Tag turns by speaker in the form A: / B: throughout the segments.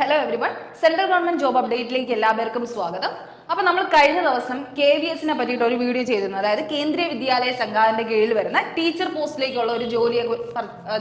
A: Hello everyone, central government job അപ്ഡേറ്റിലേക്ക് എല്ലാവർക്കും സ്വാഗതം. അപ്പൊ നമ്മൾ കഴിഞ്ഞ ദിവസം KVS പറ്റിയിട്ട് ഒരു വീഡിയോ ചെയ്തിരുന്നു. അതായത് കേന്ദ്രീയ വിദ്യാലയ സംഘാതന്റെ കീഴിൽ വരുന്ന ടീച്ചർ പോസ്റ്റിലേക്കുള്ള ഒരു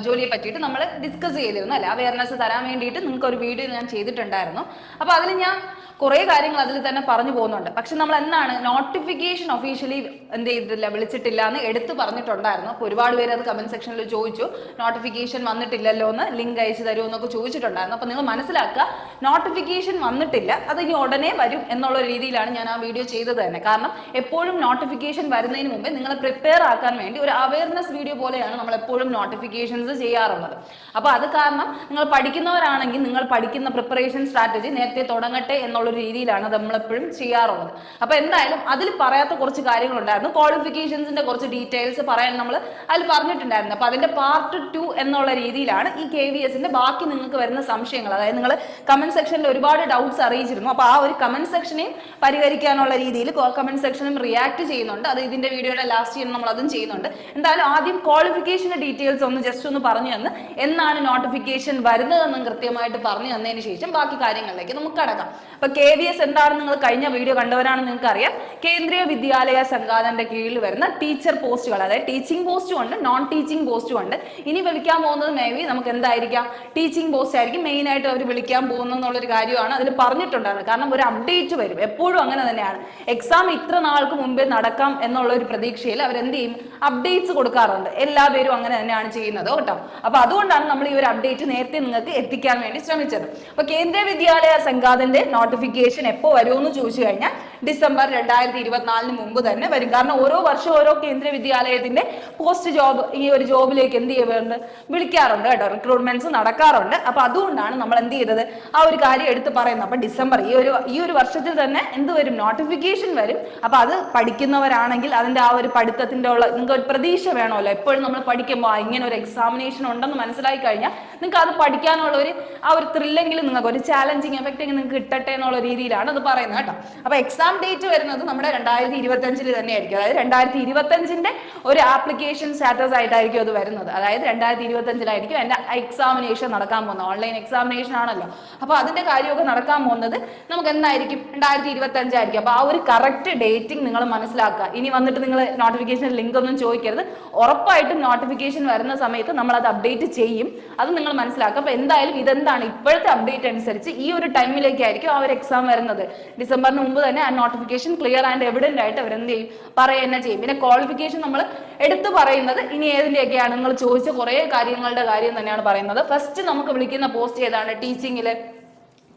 A: ജോലിയെ പറ്റിയിട്ട് നമ്മൾ ഡിസ്കസ് ചെയ്തിരുന്നു അല്ലെ. അവയർനെസ് തരാൻ വേണ്ടിയിട്ട് നിങ്ങൾക്ക് ഒരു വീഡിയോ ഞാൻ ചെയ്തിട്ടുണ്ടായിരുന്നു. അപ്പൊ അതിൽ ഞാൻ കുറെ കാര്യങ്ങൾ അതിൽ തന്നെ പറഞ്ഞു പോകുന്നുണ്ട്. പക്ഷെ നമ്മൾ എന്താണ് നോട്ടിഫിക്കേഷൻ ഒഫീഷ്യലി എന്ത് ചെയ്തിട്ടില്ല, വിളിച്ചിട്ടില്ല എന്ന് എടുത്തു പറഞ്ഞിട്ടുണ്ടായിരുന്നു. അപ്പൊ ഒരുപാട് പേര് അത് കമന്റ് സെക്ഷനിൽ ചോദിച്ചു, നോട്ടിഫിക്കേഷൻ വന്നിട്ടില്ലല്ലോ എന്ന് ലിങ്ക് അയച്ചു തരുമോ എന്നൊക്കെ ചോദിച്ചിട്ടുണ്ടായിരുന്നു. അപ്പൊ നിങ്ങൾ മനസ്സിലാക്കുക, നോട്ടിഫിക്കേഷൻ വന്നിട്ടില്ല, അത് ഇനി ഉടനെ വരും എന്നുള്ള രീതിയിലാണ് ഞാൻ ആ വീഡിയോ ചെയ്തത് തന്നെ. കാരണം എപ്പോഴും നോട്ടിഫിക്കേഷൻ വരുന്നതിന് മുമ്പേ നിങ്ങളെ പ്രിപ്പയർ ആക്കാൻ വേണ്ടി ഒരു അവയർനെസ് വീഡിയോ പോലെയാണ് നമ്മൾ എപ്പോഴും നോട്ടിഫിക്കേഷൻസ് ചെയ്യാറുള്ളത്. അപ്പൊ അത് കാരണം നിങ്ങൾ പഠിക്കുന്നവരാണെങ്കിൽ നിങ്ങൾ പഠിക്കുന്ന പ്രിപ്പറേഷൻ സ്ട്രാറ്റജി നേരത്തെ തുടങ്ങട്ടെ എന്നുള്ള രീതിയിലാണ് നമ്മൾ എപ്പോഴും ചെയ്യാറുള്ളത്. അപ്പൊ എന്തായാലും അതിൽ പറയാത്ത കുറച്ച് കാര്യങ്ങളുണ്ടായിരുന്നു. ക്വാളിഫിക്കേഷൻസിന്റെ കുറച്ച് ഡീറ്റെയിൽസ് പറയാൻ നമ്മൾ അതിൽ പറഞ്ഞിട്ടുണ്ടായിരുന്നു. അപ്പൊ അതിന്റെ പാർട്ട് 2 എന്നുള്ള രീതിയിലാണ് ഈ KVS ബാക്കി നിങ്ങൾക്ക് വരുന്ന സംശയങ്ങൾ, അതായത് നിങ്ങൾ കമന്റ് സെക്ഷനിൽ ഒരുപാട് ഡൗട്ട്സ് അറിയിച്ചിരുന്നു. അപ്പൊ ആ ഒരു കമന്റ് സെക്ഷനെയും പരിഹരിക്കാനുള്ള രീതിയിൽ കമന്റ് സെക്ഷനും റിയാക്ട് ചെയ്യുന്നുണ്ട്. അത് ഇതിന്റെ വീഡിയോയുടെ ലാസ്റ്റ് നമ്മൾ അതും ചെയ്യുന്നുണ്ട്. എന്തായാലും ആദ്യം ക്വാളിഫിക്കേഷന്റെ ഡീറ്റെയിൽസ് ഒന്ന് ജസ്റ്റ് ഒന്ന് പറഞ്ഞു തന്ന് എന്നാണ് നോട്ടിഫിക്കേഷൻ വരുന്നതെന്നും കൃത്യമായിട്ട് പറഞ്ഞു തന്നതിന് ശേഷം ബാക്കി കാര്യങ്ങളിലേക്ക് നമുക്ക് കടക്കാം. അപ്പൊ KVS എന്താണെന്ന് നിങ്ങൾ കഴിഞ്ഞ വീഡിയോ കണ്ടവരാണെന്ന് നിങ്ങൾക്ക് അറിയാം. കേന്ദ്രീയ വിദ്യാലയ സംഘാതന്റെ കീഴിൽ വരുന്ന ടീച്ചർ പോസ്റ്റുകൾ, അതായത് ടീച്ചിങ് പോസ്റ്റും ഉണ്ട്, നോൺ ടീച്ചിങ് പോസ്റ്റും ഉണ്ട്. ഇനി വിളിക്കാൻ പോകുന്നത് മേ ബി നമുക്ക് എന്തായിരിക്കാം, ടീച്ചിങ് പോസ്റ്റ് ആയിരിക്കും മെയിൻ ആയിട്ട് അവർ വിളിക്കാൻ പോകുന്നതെന്നുള്ളൊരു കാര്യമാണ് അതിൽ പറഞ്ഞിട്ടുണ്ടായിരുന്നത്. കാരണം ഒരു അപ്ഡേറ്റ് വരും, എപ്പോഴും അങ്ങനെ തന്നെയാണ്. എക്സാം ഇത്ര നാൾക്ക് മുമ്പേ നടക്കാം എന്നുള്ള ഒരു പ്രതീക്ഷയിൽ അവരെന്ത് ചെയ്യും, അപ്ഡേറ്റ്സ് കൊടുക്കാറുണ്ട്. എല്ലാ പേരും അങ്ങനെ തന്നെയാണ് ചെയ്യുന്നത് കേട്ടോ. അപ്പൊ അതുകൊണ്ടാണ് നമ്മൾ ഈ ഒരു അപ്ഡേറ്റ് നേരത്തെ നിങ്ങൾക്ക് എത്തിക്കാൻ വേണ്ടി ശ്രമിച്ചത്. അപ്പൊ കേന്ദ്രീയ വിദ്യാലയ സംഘാതന്റെ നോട്ടിഫിക്കേഷൻ എപ്പോൾ വരുമെന്ന് ചോദിച്ചു കഴിഞ്ഞാൽ ഡിസംബർ 2024 മുമ്പ് തന്നെ വരും. കാരണം ഓരോ വർഷം ഓരോ കേന്ദ്രീയ വിദ്യാലയത്തിന്റെ പോസ്റ്റ് ജോബ് ഈ ഒരു ജോബിലേക്ക് എന്ത് ചെയ്യുന്നുണ്ട്, വിളിക്കാറുണ്ട് കേട്ടോ, റിക്രൂട്ട്മെന്റ്സ് നടക്കാറുണ്ട്. അപ്പൊ അതുകൊണ്ടാണ് നമ്മൾ എന്ത് ചെയ്തത്, ആ ഒരു കാര്യം എടുത്ത് പറയുന്നത്. അപ്പൊ ഡിസംബർ ഈ ഒരു വർഷത്തിൽ തന്നെ എന്ത് വരും, നോട്ടിഫിക്കേഷൻ വരും. അപ്പൊ അത് പഠിക്കുന്നവരാണെങ്കിൽ അതിന്റെ ആ ഒരു പഠിത്തത്തിന്റെ നിങ്ങൾക്ക് ഒരു പ്രതീക്ഷ വേണമല്ലോ. എപ്പോഴും നമ്മൾ പഠിക്കുമ്പോൾ ഇങ്ങനെ ഒരു എക്സാമിനേഷൻ ഉണ്ടെന്ന് മനസ്സിലാക്കി കഴിഞ്ഞാൽ നിങ്ങൾക്ക് അത് പഠിക്കാനുള്ള ആ ഒരു ത്രില്ലെങ്കിലും നിങ്ങൾക്ക് ഒരു ചാലഞ്ചിങ് എഫക്റ്റ് നിങ്ങൾക്ക് കിട്ടട്ടെ എന്നുള്ള രീതിയിലാണ് അത് പറയുന്നത് കേട്ടോ. അപ്പൊ എക്സാം ഡേറ്റ് വരുന്നത് നമ്മുടെ 2025 തന്നെയായിരിക്കും. അതായത് 2025 ഒരു ആപ്ലിക്കേഷൻ സ്റ്റാറ്റസ് ആയിട്ടായിരിക്കും അത് വരുന്നത്. അതായത് 2025 എന്റെ എക്സാമിനേഷൻ നടക്കാൻ പോകുന്നത്, ഓൺലൈൻ എക്സാമിനേഷൻ ആണല്ലോ. അപ്പൊ അതിന്റെ കാര്യമൊക്കെ നടക്കാൻ പോകുന്നത് നമുക്ക് എന്തായിരിക്കും, 2025 ആയിരിക്കും. അപ്പൊ ആ ഒരു കറക്റ്റ് ഡേറ്റിംഗ് നിങ്ങൾ മനസ്സിലാക്കുക. ഇനി വന്നിട്ട് നിങ്ങൾ നോട്ടിഫിക്കേഷൻ ലിങ്ക് ഒന്നും ചോദിക്കരുത്. ഉറപ്പായിട്ടും നോട്ടിഫിക്കേഷൻ വരുന്ന സമയത്ത് നമ്മൾ അത് അപ്ഡേറ്റ് ചെയ്യും, അത് നിങ്ങൾ മനസ്സിലാക്കുക. അപ്പൊ എന്തായാലും ഇതെന്താണ് ഇപ്പോഴത്തെ അപ്ഡേറ്റ് അനുസരിച്ച് ഈ ഒരു ടൈമിലേക്കായിരിക്കും ആ ഒരു എക്സാം വരുന്നത്. ഡിസംബറിന് മുമ്പ് തന്നെ ആ നോട്ടിഫിക്കേഷൻ ക്ലിയർ ആൻഡ് എവിഡന്റ് ആയിട്ട് അവരെന്ത് ചെയ്യും, പറയുക തന്നെ ചെയ്യും. പിന്നെ ക്വാളിഫിക്കേഷൻ നമ്മൾ എടുത്തു പറയുന്നത് ഇനി ഏതിന്റെയൊക്കെയാണ് നിങ്ങൾ ചോദിച്ച കുറെ കാര്യങ്ങളുടെ കാര്യം തന്നെയാണ് പറയുന്നത്. ഫസ്റ്റ് നമുക്ക് വിളിക്കുന്ന പോസ്റ്റ് ഏതാണ്, ടീച്ചിങ്ങില്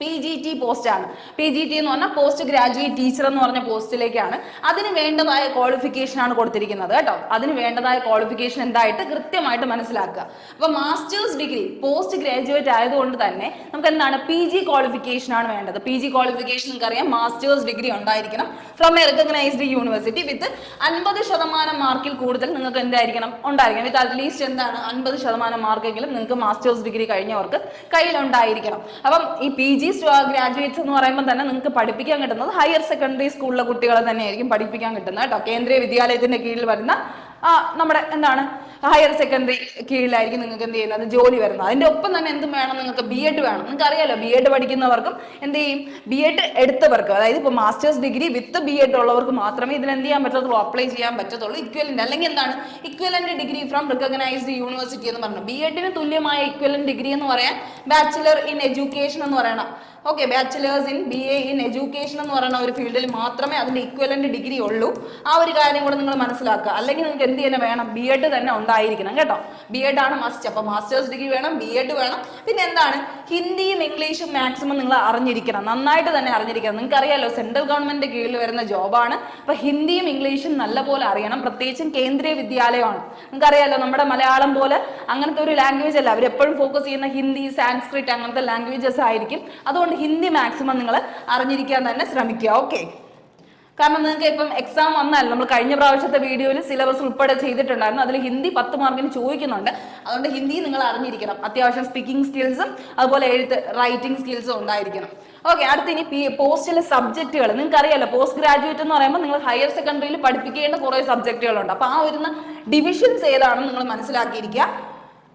A: PGT പോസ്റ്റ് ആണ്. PGT എന്ന് പറഞ്ഞാൽ പോസ്റ്റ് ഗ്രാജുവേറ്റ് ടീച്ചർ എന്ന് പറഞ്ഞ പോസ്റ്റിലേക്കാണ്. അതിന് വേണ്ടതായ ക്വാളിഫിക്കേഷൻ ആണ് കൊടുത്തിരിക്കുന്നത് കേട്ടോ. അതിന് വേണ്ടതായ ക്വാളിഫിക്കേഷൻ എന്തായിട്ട് കൃത്യമായിട്ട് മനസ്സിലാക്കുക. അപ്പൊ മാസ്റ്റേഴ്സ് ഡിഗ്രി പോസ്റ്റ് ഗ്രാജുവേറ്റ് ആയതുകൊണ്ട് തന്നെ നമുക്ക് എന്താണ് PG ക്വാളിഫിക്കേഷൻ ആണ് വേണ്ടത്. PG ക്വാളിഫിക്കേഷൻ നിങ്ങൾക്ക് അറിയാം, മാസ്റ്റേഴ്സ് ഡിഗ്രി ഉണ്ടായിരിക്കണം from A recognised university with 50% മാർക്കിൽ കൂടുതൽ നിങ്ങൾക്ക് എന്തായിരിക്കണം, ഉണ്ടായിരിക്കണം. വിത്ത് അറ്റ്ലീസ്റ്റ് എന്താണ് 50% മാർക്കെങ്കിലും നിങ്ങൾക്ക് മാസ്റ്റേഴ്സ് ഡിഗ്രി കഴിഞ്ഞവർക്ക് കയ്യിലുണ്ടായിരിക്കണം. അപ്പം ഈ PG ഗ്രാജുവേറ്റ്സ് എന്ന് പറയുമ്പോൾ തന്നെ നിങ്ങൾക്ക് പഠിപ്പിക്കാൻ കിട്ടുന്നത് ഹയർ സെക്കൻഡറി സ്കൂളിലെ കുട്ടികളെ തന്നെയായിരിക്കും പഠിപ്പിക്കാൻ കിട്ടുന്നത് കേട്ടോ. കേന്ദ്രീയ വിദ്യാലയത്തിന്റെ കീഴിൽ വരുന്ന നമ്മുടെ എന്താണ് ഹയർ സെക്കൻഡറി കീഴിലായിരിക്കും നിങ്ങൾക്ക് എന്ത് ചെയ്യുന്നത്, ജോലി വരുന്നത്. അതിന്റെ ഒപ്പം തന്നെ എന്തും വേണം, നിങ്ങൾക്ക് BEd വേണം. നിങ്ങൾക്ക് അറിയാലോ, BEd പഠിക്കുന്നവർക്കും എന്ത് ചെയ്യും, BEd എടുത്തവർക്ക്, അതായത് ഇപ്പൊ മാസ്റ്റേഴ്സ് ഡിഗ്രി വിത്ത് BEd ഉള്ളവർക്ക് മാത്രമേ ഇതിന് എന്ത് ചെയ്യാൻ പറ്റത്തുള്ളൂ, അപ്ലൈ ചെയ്യാൻ പറ്റത്തുള്ളൂ. ഇക്വലന്റ് അല്ലെങ്കിൽ എന്താണ് equivalent degree from recognised university എന്ന് പറഞ്ഞു. BEdന് തുല്യമായ ഇക്വലന്റ് ഡിഗ്രി എന്ന് പറയാൻ ബാച്ചിലർ ഇൻ എഡ്യൂക്കേഷൻ എന്ന് പറയണം. Okay, bachelors in BA in education എന്ന് പറയുന്ന ഒരു ഫീൽഡിൽ മാത്രമേ അതിന്റെ ഇക്വലന്റ് ഡിഗ്രി ഉള്ളൂ. ആ ഒരു കാര്യം കൂടെ നിങ്ങൾ മനസ്സിലാക്കുക. അല്ലെങ്കിൽ നിങ്ങൾക്ക് എന്ത് തന്നെ വേണം, BEd തന്നെ ഉണ്ടായിരിക്കണം കേട്ടോ. BEd ആണ് മസ്റ്റ്. അപ്പൊ മാസ്റ്റേഴ്സ് ഡിഗ്രി വേണം, BEd വേണം. പിന്നെ എന്താണ്, ഹിന്ദിയും ഇംഗ്ലീഷും മാക്സിമം നിങ്ങൾ അറിഞ്ഞിരിക്കണം, നന്നായിട്ട് തന്നെ അറിഞ്ഞിരിക്കണം. നിങ്ങൾക്ക് അറിയാലോ, സെൻട്രൽ ഗവൺമെന്റ് കീഴിൽ വരുന്ന ജോബാണ്. അപ്പൊ ഹിന്ദിയും ഇംഗ്ലീഷും നല്ലപോലെ അറിയണം. പ്രത്യേകിച്ചും കേന്ദ്രീയ വിദ്യാലയമാണ്. നിങ്ങൾക്ക് അറിയാലോ, നമ്മുടെ മലയാളം പോലെ അങ്ങനത്തെ ഒരു ലാംഗ്വേജ് അല്ല. അവരെപ്പോഴും ഫോക്കസ് ചെയ്യുന്ന ഹിന്ദി, സാൻസ്ക്രിറ്റ് അങ്ങനത്തെ ലാംഗ്വേജസ് ആയിരിക്കും. അതുകൊണ്ട് ഹിന്ദി മാക്സിമം നിങ്ങൾ അറിഞ്ഞിരിക്കാൻ തന്നെ ശ്രമിക്കുക. ഓക്കെ, കാരണം നിങ്ങൾക്ക് ഇപ്പം എക്സാം വന്നാൽ നമ്മൾ കഴിഞ്ഞ പ്രാവശ്യത്തെ വീഡിയോയിൽ സിലബസ് ഉൾപ്പെടെ ചെയ്തിട്ടുണ്ടായിരുന്നു. അതിൽ ഹിന്ദി 10 മാർക്കിന് ചോദിക്കുന്നുണ്ട്. അതുകൊണ്ട് ഹിന്ദി നിങ്ങൾ അറിഞ്ഞിരിക്കണം. അത്യാവശ്യം സ്പീക്കിംഗ് സ്കിൽസും അതുപോലെ റൈറ്റിംഗ് സ്കിൽസും ഉണ്ടായിരിക്കണം. ഓക്കെ, അടുത്ത് ഇനി പോസ്റ്റിലെ സബ്ജക്റ്റുകൾ നിങ്ങൾക്ക് അറിയാലോ. പോസ്റ്റ് ഗ്രാജുവേറ്റ് എന്ന് പറയുമ്പോൾ നിങ്ങൾ ഹയർ സെക്കൻഡറിയിൽ പഠിപ്പിക്കേണ്ട കുറെ സബ്ജക്റ്റുകളുണ്ട്. അപ്പൊ ആ വരുന്ന ഡിവിഷൻസ് ഏതാണെന്ന് നിങ്ങൾ മനസ്സിലാക്കിയിരിക്കുക.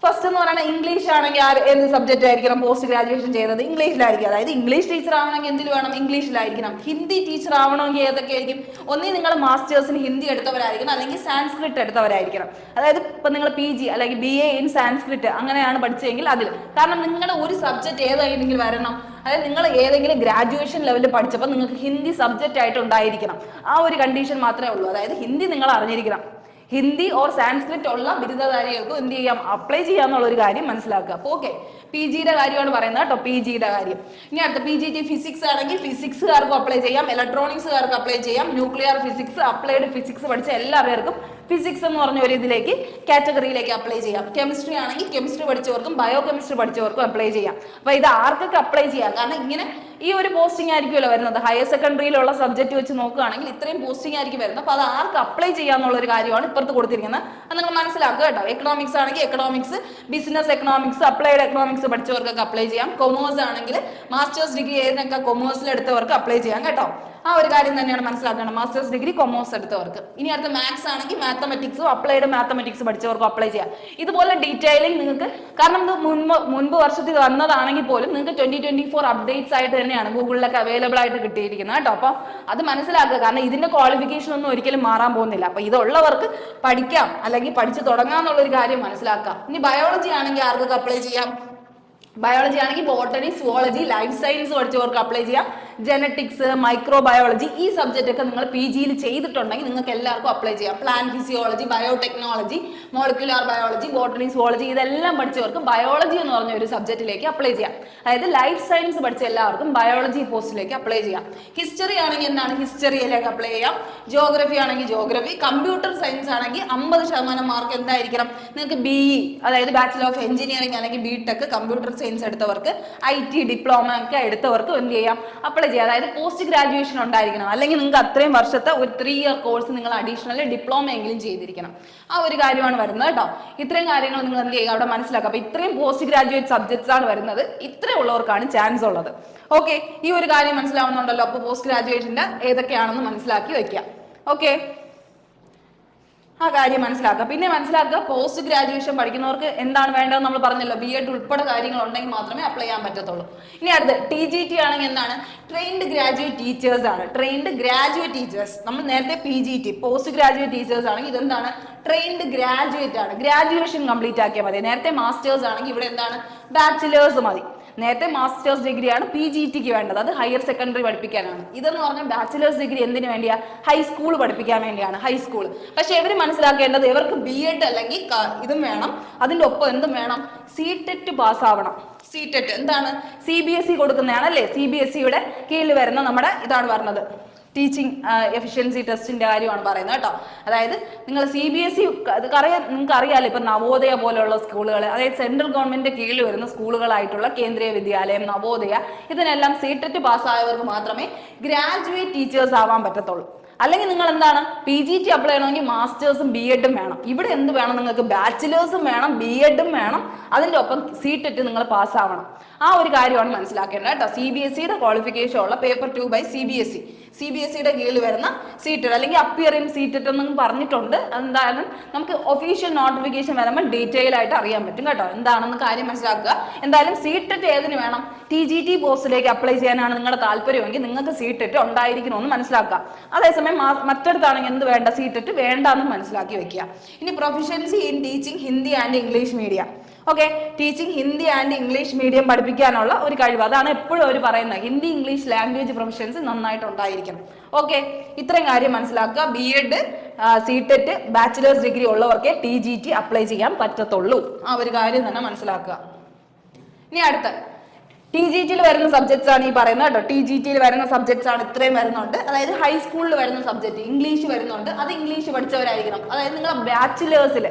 A: ഫസ്റ്റ് എന്ന് പറയുന്നത് ഇംഗ്ലീഷ് ആണെങ്കിൽ എന്ത് സബ്ജക്റ്റ് ആയിരിക്കണം പോസ്റ്റ് ഗ്രാജുവേഷൻ ചെയ്യുന്നത്? ഇംഗ്ലീഷിലായിരിക്കും. അതായത് ഇംഗ്ലീഷ് ടീച്ചർ ആവണമെങ്കിൽ എന്തിൽ വേണം? ഇംഗ്ലീഷിലായിരിക്കണം. ഹിന്ദി ടീച്ചർ ആവണമെങ്കിൽ ഏതൊക്കെ ആയിരിക്കും? ഒന്നീ നിങ്ങൾ മാസ്റ്റേഴ്സിന് ഹിന്ദി എടുത്തവരായിരിക്കണം, അല്ലെങ്കിൽ സാൻസ്ക്രിറ്റ് എടുത്തവരായിരിക്കണം. അതായത് ഇപ്പൊ നിങ്ങൾ PG അല്ലെങ്കിൽ BA ഇൻ സാൻസ്ക്രിറ്റ് അങ്ങനെയാണ് പഠിച്ചതെങ്കിൽ അതിൽ. കാരണം നിങ്ങളുടെ ഒരു സബ്ജക്ട് ഏതായിരുന്നെങ്കിൽ വരണം. അതായത് നിങ്ങൾ ഏതെങ്കിലും ഗ്രാജുവേഷൻ ലെവലിൽ പഠിച്ചപ്പോൾ നിങ്ങൾക്ക് ഹിന്ദി സബ്ജക്റ്റ് ആയിട്ട് ഉണ്ടായിരിക്കണം. ആ ഒരു കണ്ടീഷൻ മാത്രമേ ഉള്ളൂ. അതായത് ഹിന്ദി നിങ്ങൾ അറിഞ്ഞിരിക്കണം. ഹിന്ദി ഓർ സാൻസ്ക്രിറ്റ് ഉള്ള ബിരുദധാരികൾക്ക് എന്ത് ചെയ്യാം? അപ്ലൈ ചെയ്യാന്നുള്ള ഒരു കാര്യം മനസ്സിലാക്കുക. അപ്പോൾ ഓക്കെ, PGയുടെ കാര്യമാണ് പറയുന്നത് കേട്ടോ, PGയുടെ കാര്യം. ഇനി അടുത്ത PGT ഫിസിക്സ് ആണെങ്കിൽ ഫിസിക്സുകാർക്കും അപ്ലൈ ചെയ്യാം, ഇലക്ട്രോണിക്സുകാർക്ക് അപ്ലൈ ചെയ്യാം, ന്യൂക്ലിയർ ഫിസിക്സ്, അപ്ലൈഡ് ഫിസിക്സ് പഠിച്ച എല്ലാവർക്കും ഫിസിക്സ് എന്ന് പറഞ്ഞ ഒരു ഇതിലേക്ക് കാറ്റഗറിയിലേക്ക് അപ്ലൈ ചെയ്യാം. കെമിസ്ട്രി ആണെങ്കിൽ കെമിസ്ട്രി പഠിച്ചവർക്കും ബയോ കെമിസ്ട്രി പഠിച്ചവർക്കും അപ്ലൈ ചെയ്യാം. അപ്പൊ ഇത് ആർക്കൊക്കെ അപ്ലൈ ചെയ്യാം? കാരണം ഇങ്ങനെ ഈ ഒരു പോസ്റ്റിംഗ് ആയിരിക്കുമല്ലോ വരുന്നത്. ഹയർ സെക്കൻഡറിയിലുള്ള സബ്ജക്ട് വെച്ച് നോക്കുകയാണെങ്കിൽ ഇത്രയും പോസ്റ്റിംഗ് ആയിരിക്കും വരുന്നത്. അപ്പൊ അത് ആർക്ക് അപ്ലൈ ചെയ്യാന്നുള്ള ഒരു കാര്യമാണ് ഇപ്പുറത്ത് കൊടുത്തിരിക്കുന്നത്. അത് നിങ്ങൾ മനസ്സിലാക്കുക കേട്ടോ. എക്കണോമിക്സ് ആണെങ്കിൽ economics, business economics, applied economics പഠിച്ചവർക്കൊക്കെ അപ്ലൈ ചെയ്യാം. കൊമേഴ്സ് ആണെങ്കിൽ മാസ്റ്റേഴ്സ് ഡിഗ്രി ഏതിനൊക്കെ കൊമേഴ്സിൽ എടുത്തവർക്ക് അപ്ലൈ ചെയ്യാം കേട്ടോ. ആ ഒരു കാര്യം തന്നെയാണ് മനസ്സിലാക്കണം, മാസ്റ്റേഴ്സ് ഡിഗ്രി കൊമേഴ്സ് എടുത്തവർക്ക്. ഇനി അടുത്ത മാത്സ് ആണെങ്കിൽ മാത്തമെറ്റിക്സും അപ്ലൈഡ് മാത്തമെറ്റിക്സ് പഠിച്ചവർക്കും അപ്ലൈ ചെയ്യാം. ഇതുപോലെ ഡീറ്റെയിലിംഗ് നിങ്ങൾക്ക്, കാരണം ഇത് മുൻപ് വർഷത്തിൽ വന്നതാണെങ്കിൽ പോലും നിങ്ങൾക്ക് 2024 അപ്ഡേറ്റ്സ് ആയിട്ട് തന്നെയാണ് ഗൂഗിളിലൊക്കെ അവൈലബിൾ ആയിട്ട് കിട്ടിയിരിക്കുന്നത് കേട്ടോ. അപ്പോൾ അത് മനസ്സിലാക്കുക. കാരണം ഇതിന്റെ ക്വാളിഫിക്കേഷൻ ഒന്നും ഒരിക്കലും മാറാൻ പോകുന്നില്ല. അപ്പൊ ഇതുള്ളവർക്ക് പഠിക്കാം, അല്ലെങ്കിൽ പഠിച്ചു തുടങ്ങാന്നുള്ളൊരു കാര്യം മനസ്സിലാക്കാം. ഇനി ബയോളജി ആണെങ്കിൽ ആർക്കൊക്കെ അപ്ലൈ ചെയ്യാം? ബയോളജി ആണെങ്കിൽ ബോട്ടണി, സുവോളജി, ലൈഫ് സയൻസ് പഠിച്ചവർക്ക് അപ്ലൈ ചെയ്യാം. ജനറ്റിക്സ്, മൈക്രോബയോളജി ഈ സബ്ജക്റ്റ് ഒക്കെ നിങ്ങൾ PGയിൽ ചെയ്തിട്ടുണ്ടെങ്കിൽ നിങ്ങൾക്ക് എല്ലാവർക്കും അപ്ലൈ ചെയ്യാം. Plant physiology, biotechnology, molecular biology, botany, zoology ഇതെല്ലാം പഠിച്ചവർക്ക് ബയോളജി എന്ന് പറഞ്ഞ ഒരു സബ്ജക്റ്റിലേക്ക് അപ്ലൈ ചെയ്യാം. അതായത് ലൈഫ് സയൻസ് പഠിച്ച എല്ലാവർക്കും ബയോളജി പോസ്റ്റിലേക്ക് അപ്ലൈ ചെയ്യാം. ഹിസ്റ്ററി ആണെങ്കിൽ എന്താണ്? ഹിസ്റ്ററിയിലേക്ക് അപ്ലൈ ചെയ്യാം. ജിയോഗ്രഫി ആണെങ്കിൽ ജിയോഗ്രഫി. കമ്പ്യൂട്ടർ സയൻസ് ആണെങ്കിൽ 50% മാർക്ക് എന്തായിരിക്കണം? നിങ്ങൾക്ക് BE അതായത് ബാച്ചിലർ ഓഫ് എഞ്ചിനീയറിംഗ് അല്ലെങ്കിൽ BTech കമ്പ്യൂട്ടർ സയൻസ് എടുത്തവർക്ക്, IT ഡിപ്ലോമ ഒക്കെ എടുത്തവർക്ക് എന്ത് ചെയ്യാം? അപ്ലൈ ചെയ്യാം. അതായത് പോസ്റ്റ് ഗ്രാജുവേഷൻ ഉണ്ടായിരിക്കണം, അല്ലെങ്കിൽ നിങ്ങൾക്ക് അത്രയും വർഷത്തെ ഒരു 3 ഇയർ കോഴ്സ് നിങ്ങൾ അഡീഷണൽ ഡിപ്ലോമ എങ്കിലും ചെയ്തിരിക്കണം. ആ ഒരു കാര്യമാണ് വരുന്നത് കേട്ടോ. ഇത്രയും കാര്യങ്ങൾ നിങ്ങൾ എന്ത് ചെയ്യുക? അവിടെ മനസ്സിലാക്കുക. അപ്പൊ ഇത്രയും പോസ്റ്റ് ഗ്രാജുവേറ്റ് സബ്ജക്ട്സ് ആണ് വരുന്നത്. ഇത്രയും ഉള്ളവർക്കാണ് ചാൻസ് ഉള്ളത്. ഓക്കെ, ഈ ഒരു കാര്യം മനസ്സിലാവുന്നുണ്ടല്ലോ. അപ്പൊ പോസ്റ്റ് ഗ്രാജുവേഷന്റെ ഏതൊക്കെയാണെന്ന് മനസ്സിലാക്കി വെക്കാം. ഓക്കെ, ആ കാര്യം മനസ്സിലാക്കുക. പിന്നെ മനസ്സിലാക്കുക, പോസ്റ്റ് ഗ്രാജുവേഷൻ പഠിക്കുന്നവർക്ക് എന്താണ് വേണ്ടതെന്ന് നമ്മൾ പറഞ്ഞല്ലോ. BEd ഉൾപ്പെടെ കാര്യങ്ങൾ ഉണ്ടെങ്കിൽ മാത്രമേ അപ്ലൈ ചെയ്യാൻ പറ്റത്തുള്ളൂ. ഇനി അടുത്ത് TGT ആണെങ്കിൽ എന്താണ്? ട്രെയിൻഡ് ഗ്രാജുവേറ്റ് ടീച്ചേഴ്സ് ആണ്. Trained graduate teachers. നമ്മൾ നേരത്തെ PGT പോസ്റ്റ് ഗ്രാജുവേറ്റ് ടീച്ചേഴ്സ് ആണെങ്കിൽ ഇതെന്താണ്? ട്രെയിൻഡ് ഗ്രാജുവേറ്റ് ആണ്. ഗ്രാജുവേഷൻ കംപ്ലീറ്റ് ആക്കിയാൽ മതി. നേരത്തെ മാസ്റ്റേഴ്സ് ആണെങ്കിൽ ഇവിടെ എന്താണ്? ബാച്ചിലേഴ്സ് മതി. നേരത്തെ മാസ്റ്റേഴ്സ് ഡിഗ്രിയാണ് PGTക്ക് വേണ്ടത്, അത് ഹയർ സെക്കൻഡറി പഠിപ്പിക്കാനാണ്. ഇതെന്ന് പറഞ്ഞാൽ ബാച്ചിലേഴ്സ് ഡിഗ്രി എന്തിനു വേണ്ടിയാ? ഹൈസ്കൂൾ പഠിപ്പിക്കാൻ വേണ്ടിയാണ്, ഹൈസ്കൂൾ. പക്ഷെ ഇവർ മനസ്സിലാക്കേണ്ടത് ഇവർക്ക് BEd അല്ലെങ്കിൽ ഇതും വേണം, അതിൻ്റെ ഒപ്പം എന്തും വേണം? CTET പാസ്സാവണം. CTET എന്താണ്? CBSE കൊടുക്കുന്നതാണ് അല്ലേ? CBSEയുടെ കീഴിൽ വരുന്ന നമ്മുടെ ഇതാണ് പറഞ്ഞത്, ടീച്ചിങ് എഫിഷ്യൻസി ടെസ്റ്റിന്റെ കാര്യമാണ് പറയുന്നത് കേട്ടോ. അതായത് നിങ്ങൾ CBSE നിങ്ങൾക്ക് അറിയാമല്ലോ, ഇപ്പൊ നവോദയ പോലെയുള്ള സ്കൂളുകൾ, അതായത് സെൻട്രൽ ഗവൺമെന്റിന്റെ കീഴിൽ വരുന്ന സ്കൂളുകളായിട്ടുള്ള കേന്ദ്രീയ വിദ്യാലയം, നവോദയ, ഇതിനെല്ലാം CTET പാസ്സായവർക്ക് മാത്രമേ ഗ്രാജുവേറ്റ് ടീച്ചേഴ്സ് ആവാൻ പറ്റത്തുള്ളൂ. അല്ലെങ്കിൽ നിങ്ങൾ എന്താണ്? PGT അപ്ലൈ ചെയ്യണമെങ്കിൽ മാസ്റ്റേഴ്സും BEdും വേണം. ഇവിടെ എന്ത് വേണം? നിങ്ങൾക്ക് ബാച്ചിലേഴ്സും വേണം, BEdും വേണം, അതിൻ്റെ ഒപ്പം CTET നിങ്ങൾ പാസ്സാവണം. ആ ഒരു കാര്യമാണ് മനസ്സിലാക്കേണ്ടത് കേട്ടോ. CBSEയുടെ ക്വാളിഫിക്കേഷൻ ഉള്ള പേപ്പർ 2 ബൈ CBSE, CBSEയുടെ കീഴിൽ വരുന്ന CTET അല്ലെങ്കിൽ അപ്പിയർ ഇൻ CTET എന്നും പറഞ്ഞിട്ടുണ്ട്. എന്തായാലും നമുക്ക് ഒഫീഷ്യൽ നോട്ടിഫിക്കേഷൻ വരുമ്പോൾ ഡീറ്റെയിൽ ആയിട്ട് അറിയാൻ പറ്റും കേട്ടോ, എന്താണെന്ന് കാര്യം മനസ്സിലാക്കുക. എന്തായാലും CTET ഏതിന് വേണം? TGT പോസ്റ്റിലേക്ക് അപ്ലൈ ചെയ്യാനാണ് നിങ്ങളുടെ താല്പര്യമെങ്കിൽ നിങ്ങൾക്ക് CTET ഉണ്ടായിരിക്കണമെന്ന് മനസ്സിലാക്കുക. അതേസമയം മറ്റടുത്താണെങ്കിൽ എന്ത് വേണ്ട? CTET വേണ്ടാന്നും മനസ്സിലാക്കി വെക്കുക. ഇനി proficiency in teaching Hindi and English medium. Okay, teaching Hindi and English medium പഠിപ്പിക്കാനുള്ള ഒരു കഴിവ്, അതാണ് എപ്പോഴും അവർ പറയുന്നത്. ഹിന്ദി ഇംഗ്ലീഷ് ലാംഗ്വേജ് പ്രൊഫഷൻസി നന്നായിട്ട് ഉണ്ടായിരിക്കണം. ഓക്കെ, ഇത്രയും കാര്യം മനസ്സിലാക്കുക. BEd, CTET, ബാച്ചിലേഴ്സ് ഡിഗ്രി ഉള്ളവർക്കേ TGT അപ്ലൈ ചെയ്യാൻ പറ്റത്തുള്ളൂ. ആ ഒരു കാര്യം തന്നെ മനസ്സിലാക്കുക. ഇനി അടുത്ത TGTയിൽ വരുന്ന സബ്ജക്ട്സ് ആണ് ഈ പറയുന്നത് കേട്ടോ. TGTയിൽ വരുന്ന സബ്ജക്ട്സ് ആണ് ഇത്രയും വരുന്നുണ്ട്. അതായത് ഹൈസ്കൂളിൽ വരുന്ന സബ്ജക്ട് ഇംഗ്ലീഷ് വരുന്നുണ്ട്, അത് ഇംഗ്ലീഷ് പഠിച്ചവരായിരിക്കണം. അതായത് നിങ്ങൾ ബാച്ചിലേഴ്സിൽ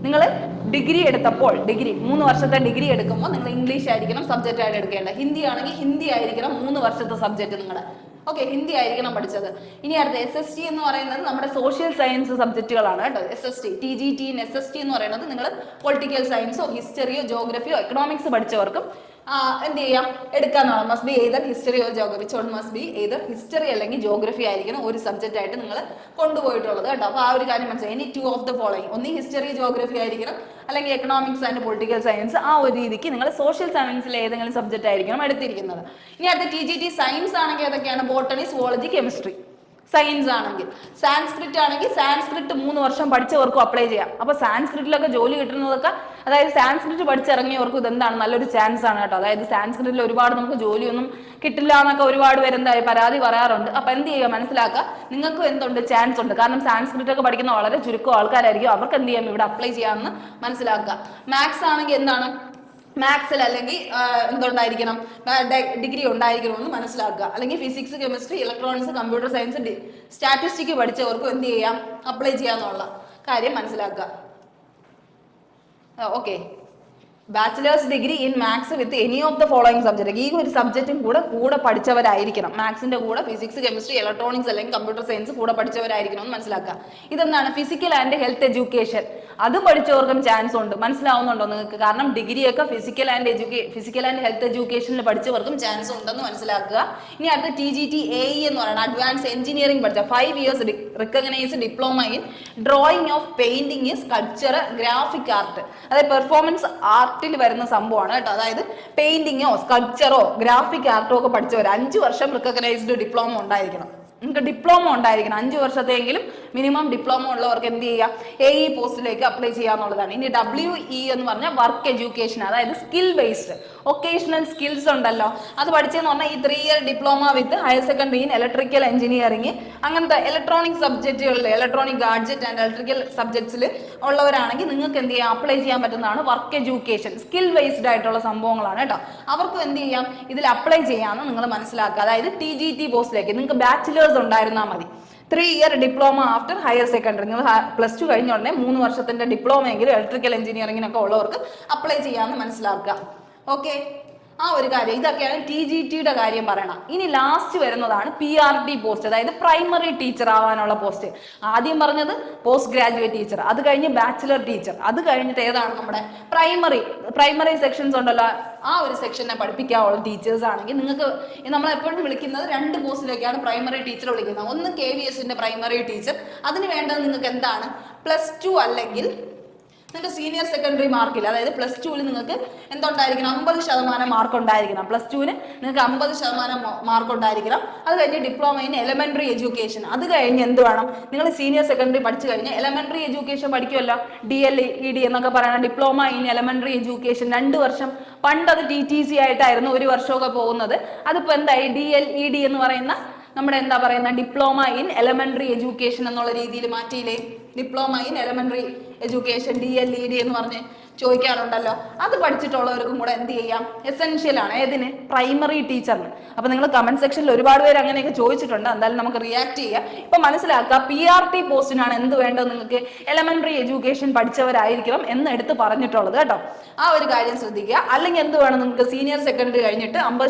A: നിങ്ങൾ ഡിഗ്രി എടുത്തപ്പോൾ, ഡിഗ്രി 3 വർഷത്തെ ഡിഗ്രി എടുക്കുമ്പോൾ നിങ്ങൾ ഇംഗ്ലീഷ് ആയിരിക്കണം സബ്ജക്റ്റ് ആയിട്ട് എടുക്കേണ്ടത്. ഹിന്ദി ആണെങ്കിൽ ഹിന്ദി ആയിരിക്കണം 3 വർഷത്തെ സബ്ജക്റ്റ് നിങ്ങൾ. ഓക്കെ, ഹിന്ദി ആയിരിക്കണം പഠിച്ചത്. ഇനി അടുത്ത SST എന്ന് പറയുന്നത് നമ്മുടെ സോഷ്യൽ സയൻസ് സബ്ജക്റ്റുകളാണ് കേട്ടോ. SST, TGT, SST എന്ന് പറയുന്നത് നിങ്ങൾ പൊളിറ്റിക്കൽ സയൻസോ ഹിസ്റ്ററിയോ ജോഗ്രഫിയോ എക്കണോമിക്സ് പഠിച്ചവർക്കും എന്ത് ചെയ്യാം എടുക്കാന്നാണ്. Must be either history or geography. Which one must be either history അല്ലെങ്കിൽ ജോഗ്രഫി ആയിരിക്കണം ഒരു സബ്ജക്റ്റ് ആയിട്ട് നിങ്ങൾ കൊണ്ടുപോയിട്ടുള്ളത് കേട്ടോ. അപ്പോൾ ആ ഒരു കാര്യം മനസ്സിലായി. ഇനി 2 ഓഫ് ദ ഫോളോയിങ്, ഒന്നി ഹിസ്റ്ററി ജോഗ്രഫി ആയിരിക്കണം, അല്ലെങ്കിൽ എക്കണോമിക്സ് ആൻഡ് പൊളിറ്റിക്കൽ സയൻസ്. ആ ഒരു രീതിക്ക് നിങ്ങൾ സോഷ്യൽ സയൻസിലെ ഏതെങ്കിലും സബ്ജക്റ്റ് ആയിരിക്കണം എടുത്തിരിക്കുന്നത്. ഇനി അടുത്ത TGT സയൻസ് ആണെങ്കിൽ ഏതൊക്കെയാണ്? Botany, zoology, chemistry. സയൻസ് ആണെങ്കിൽ. സാൻസ്ക്രിറ്റ് ആണെങ്കിൽ സാൻസ്ക്രിറ്റ് 3 വർഷം പഠിച്ചവർക്കും അപ്ലൈ ചെയ്യാം. അപ്പൊ സാൻസ്ക്രിറ്റിലൊക്കെ ജോലി കിട്ടുന്നതൊക്കെ, അതായത് സാൻസ്ക്രിറ്റ് പഠിച്ചിറങ്ങിയവർക്കും ഇതെന്താണ് നല്ലൊരു ചാൻസ് ആണ് കേട്ടോ. അതായത് സാൻസ്ക്രിറ്റിൽ ഒരുപാട് നമുക്ക് ജോലിയൊന്നും കിട്ടില്ല എന്നൊക്കെ ഒരുപാട് പേര് എന്തായി പരാതി പറയാറുണ്ട്. അപ്പൊ എന്ത് ചെയ്യുക, മനസ്സിലാക്കുക, നിങ്ങൾക്കും എന്തുണ്ട്, ചാൻസ് ഉണ്ട്. കാരണം സാൻസ്ക്രിറ്റ് ഒക്കെ പഠിക്കുന്ന വളരെ ചുരുക്കം ആൾക്കാരായിരിക്കും, അവർക്ക് എന്ത് ചെയ്യാം, ഇവിടെ അപ്ലൈ ചെയ്യാമെന്ന് മനസ്സിലാക്കുക. മാത്സ് ആണെങ്കിൽ എന്താണ്, മാത്സിൽ അല്ലെങ്കിൽ എന്തുണ്ടായിരിക്കണം, ഡിഗ്രി ഉണ്ടായിരിക്കണമെന്ന് മനസ്സിലാക്കുക. അല്ലെങ്കിൽ physics, chemistry, electronics, computer science, statistic പഠിച്ചവർക്കും എന്ത് ചെയ്യാം, അപ്ലൈ ചെയ്യാന്നുള്ള കാര്യം മനസ്സിലാക്കുക. Okay. Bachelors degree in maths with any of the following subject. ഈ ഒരു സബ്ജക്റ്റും കൂടെ പഠിച്ചവരായിരിക്കണം. മാത്സിന്റെ കൂടെ ഫിസിക്സ്, കെമിസ്ട്രി, ഇലക്ട്രോണിക്സ് അല്ലെങ്കിൽ കമ്പ്യൂട്ടർ സയൻസ് കൂടെ പഠിച്ചവരായിരിക്കണം എന്ന് മനസ്സിലാക്കുക. ഇതെന്താണ്, ഫിസിക്കൽ ആൻഡ് ഹെൽത്ത് എഡ്യൂക്കേഷൻ. അത് പഠിച്ചവർക്കും ചാൻസ് ഉണ്ട്. മനസ്സിലാവുന്നുണ്ടോ നിങ്ങൾക്ക്? കാരണം ഡിഗ്രിയൊക്കെ ഫിസിക്കൽ ആൻഡ് ഹെൽത്ത് എഡ്യൂക്കേഷനിൽ പഠിച്ചവർക്കും ചാൻസ് ഉണ്ടെന്ന് മനസ്സിലാക്കുക. ഇനി അടുത്ത TGT AE എന്ന് പറയുന്നത് അഡ്വാൻസ് എഞ്ചിനീയറിംഗ് പഠിച്ച 5 years recognised diploma in drawing of painting, sculpture, graphic art. അതായത് പെർഫോമൻസ് ആർട്ടിൽ വരുന്ന സംഭവമാണ് കേട്ടോ. അതായത് പെയിന്റിങ്ങോ സ്കൾപ്ചറോ ഗ്രാഫിക് ആർട്ടോ ഒക്കെ പഠിച്ചവർ 5 വർഷം റിക്കഗ്നൈസ്ഡ് ഡിപ്ലോമ ഉണ്ടായിരിക്കണം. നിങ്ങൾക്ക് ഡിപ്ലോമ ഉണ്ടായിരിക്കണം. 5 വർഷത്തെങ്കിലും മിനിമം ഡിപ്ലോമ ഉള്ളവർക്ക് എന്ത് ചെയ്യുക, AE പോസ്റ്റിലേക്ക് അപ്ലൈ ചെയ്യാന്നുള്ളതാണ്. ഇനി WE എന്ന് പറഞ്ഞാൽ വർക്ക് എഡ്യൂക്കേഷൻ, അതായത് സ്കിൽ ബേസ്ഡ് ഒക്കേഷണൽ സ്കിൽസ് ഉണ്ടല്ലോ, അത് പഠിച്ചെന്ന് പറഞ്ഞാൽ ഈ 3 year diploma with higher secondary in electrical engineering, അങ്ങനത്തെ ഇലക്ട്രോണിക് സബ്ജക്റ്റുകളിൽ, ഇലക്ട്രോണിക് ഗാഡ്ജറ്റ് ആൻഡ് ഇലക്ട്രിക്കൽ സബ്ജക്ട്സിൽ ഉള്ളവരാണെങ്കിൽ നിങ്ങൾക്ക് എന്ത് ചെയ്യാം, അപ്ലൈ ചെയ്യാൻ പറ്റുന്നതാണ് വർക്ക് എഡ്യൂക്കേഷൻ. സ്കിൽ ബേസ്ഡ് ആയിട്ടുള്ള സംഭവങ്ങളാണ് കേട്ടോ. അവർക്കും എന്ത് ചെയ്യാം, ഇതിൽ അപ്ലൈ ചെയ്യാമെന്ന് നിങ്ങൾ മനസ്സിലാക്കുക. അതായത് TGT പോസ്റ്റിലേക്ക് നിങ്ങൾക്ക് ബാച്ചിലേഴ്സ് ഉണ്ടായിരുന്നാൽ മതി. 3 year diploma after higher secondary. നിങ്ങൾ +2 കഴിഞ്ഞ ഉടനെ 3 വർഷത്തിന്റെ ഡിപ്ലോമ എങ്കിലും ഇലക്ട്രിക്കൽ എഞ്ചിനീയറിംഗിനൊക്കെ ഉള്ളവർക്ക് അപ്ലൈ ചെയ്യാമെന്ന് മനസ്സിലാക്കുക. ഓക്കെ, ആ ഒരു കാര്യം. ഇതൊക്കെയാണ് TGTയുടെ കാര്യം പറയണം. ഇനി ലാസ്റ്റ് വരുന്നതാണ് PRT പോസ്റ്റ്, അതായത് പ്രൈമറി ടീച്ചർ ആവാനുള്ള പോസ്റ്റ്. ആദ്യം പറഞ്ഞത് പോസ്റ്റ് ഗ്രാജുവേറ്റ് ടീച്ചർ, അത് കഴിഞ്ഞ് ബാച്ചിലർ ടീച്ചർ, അത് കഴിഞ്ഞിട്ട് ഏതാണ് നമ്മുടെ പ്രൈമറി സെക്ഷൻസ് ഉണ്ടല്ലോ, ആ ഒരു സെക്ഷനെ പഠിപ്പിക്കാനുള്ള ടീച്ചേഴ്സ് ആണെങ്കിൽ നിങ്ങൾക്ക് നമ്മൾ എപ്പോഴും വിളിക്കുന്നത് 2 പോസ്റ്റിലേക്കാണ് പ്രൈമറി ടീച്ചർ വിളിക്കുന്നത്. ഒന്ന് KVSന്റെ പ്രൈമറി ടീച്ചർ. അതിന് വേണ്ടത് നിങ്ങൾക്ക് എന്താണ്, +2 അല്ലെങ്കിൽ നിങ്ങൾക്ക് സീനിയർ സെക്കൻഡറി മാർക്കിൽ, അതായത് +2ൽ നിങ്ങൾക്ക് എന്തുണ്ടായിരിക്കണം, 50% മാർക്ക് ഉണ്ടായിരിക്കണം. +2ന് നിങ്ങൾക്ക് 50% മാർക്ക് ഉണ്ടായിരിക്കണം. അത് കഴിഞ്ഞ് ഡിപ്ലോമ ഇൻ എലമെന്ററി എഡ്യൂക്കേഷൻ. അത് കഴിഞ്ഞ് എന്ത് വേണം, നിങ്ങൾ സീനിയർ സെക്കൻഡറി പഠിച്ചു കഴിഞ്ഞ് എലമെന്ററി എഡ്യൂക്കേഷൻ പഠിക്കുമല്ലോ, DLED എന്നൊക്കെ പറയണം. ഡിപ്ലോമ ഇൻ എലമെന്ററി എഡ്യൂക്കേഷൻ 2 വർഷം. പണ്ട് അത് TTC ആയിട്ടായിരുന്നു 1 വർഷമൊക്കെ പോകുന്നത്. അതിപ്പോൾ എന്തായി, DLED എന്ന് പറയുന്ന നമ്മുടെ എന്താ പറയുന്ന ഡിപ്ലോമ ഇൻ എലമെന്ററി എഡ്യൂക്കേഷൻ എന്നുള്ള രീതിയിൽ മാറ്റിയില്ലേ. Diploma in elementary education DLED എന്ന് പറഞ്ഞ് ചോദിക്കാറുണ്ടല്ലോ. അത് പഠിച്ചിട്ടുള്ളവർക്കും കൂടെ എന്ത് ചെയ്യാം, എസെൻഷ്യൽ ആണ്. ഏതിന്, പ്രൈമറി ടീച്ചറിന്. അപ്പൊ നിങ്ങൾ കമന്റ് സെക്ഷനിൽ ഒരുപാട് പേര് അങ്ങനെയൊക്കെ ചോദിച്ചിട്ടുണ്ട്. എന്തായാലും നമുക്ക് റിയാക്ട് ചെയ്യാം. ഇപ്പൊ മനസ്സിലാക്കുക, PRT പോസ്റ്റിനാണ് എന്ത് വേണ്ടത്, നിങ്ങൾക്ക് എലമെന്ററി എഡ്യൂക്കേഷൻ പഠിച്ചവരായിരിക്കണം എന്ന് എടുത്ത് പറഞ്ഞിട്ടുള്ളത് കേട്ടോ. ആ ഒരു കാര്യം ശ്രദ്ധിക്കുക. അല്ലെങ്കിൽ എന്ത് വേണം, നിങ്ങൾക്ക് സീനിയർ സെക്കൻഡറി കഴിഞ്ഞിട്ട്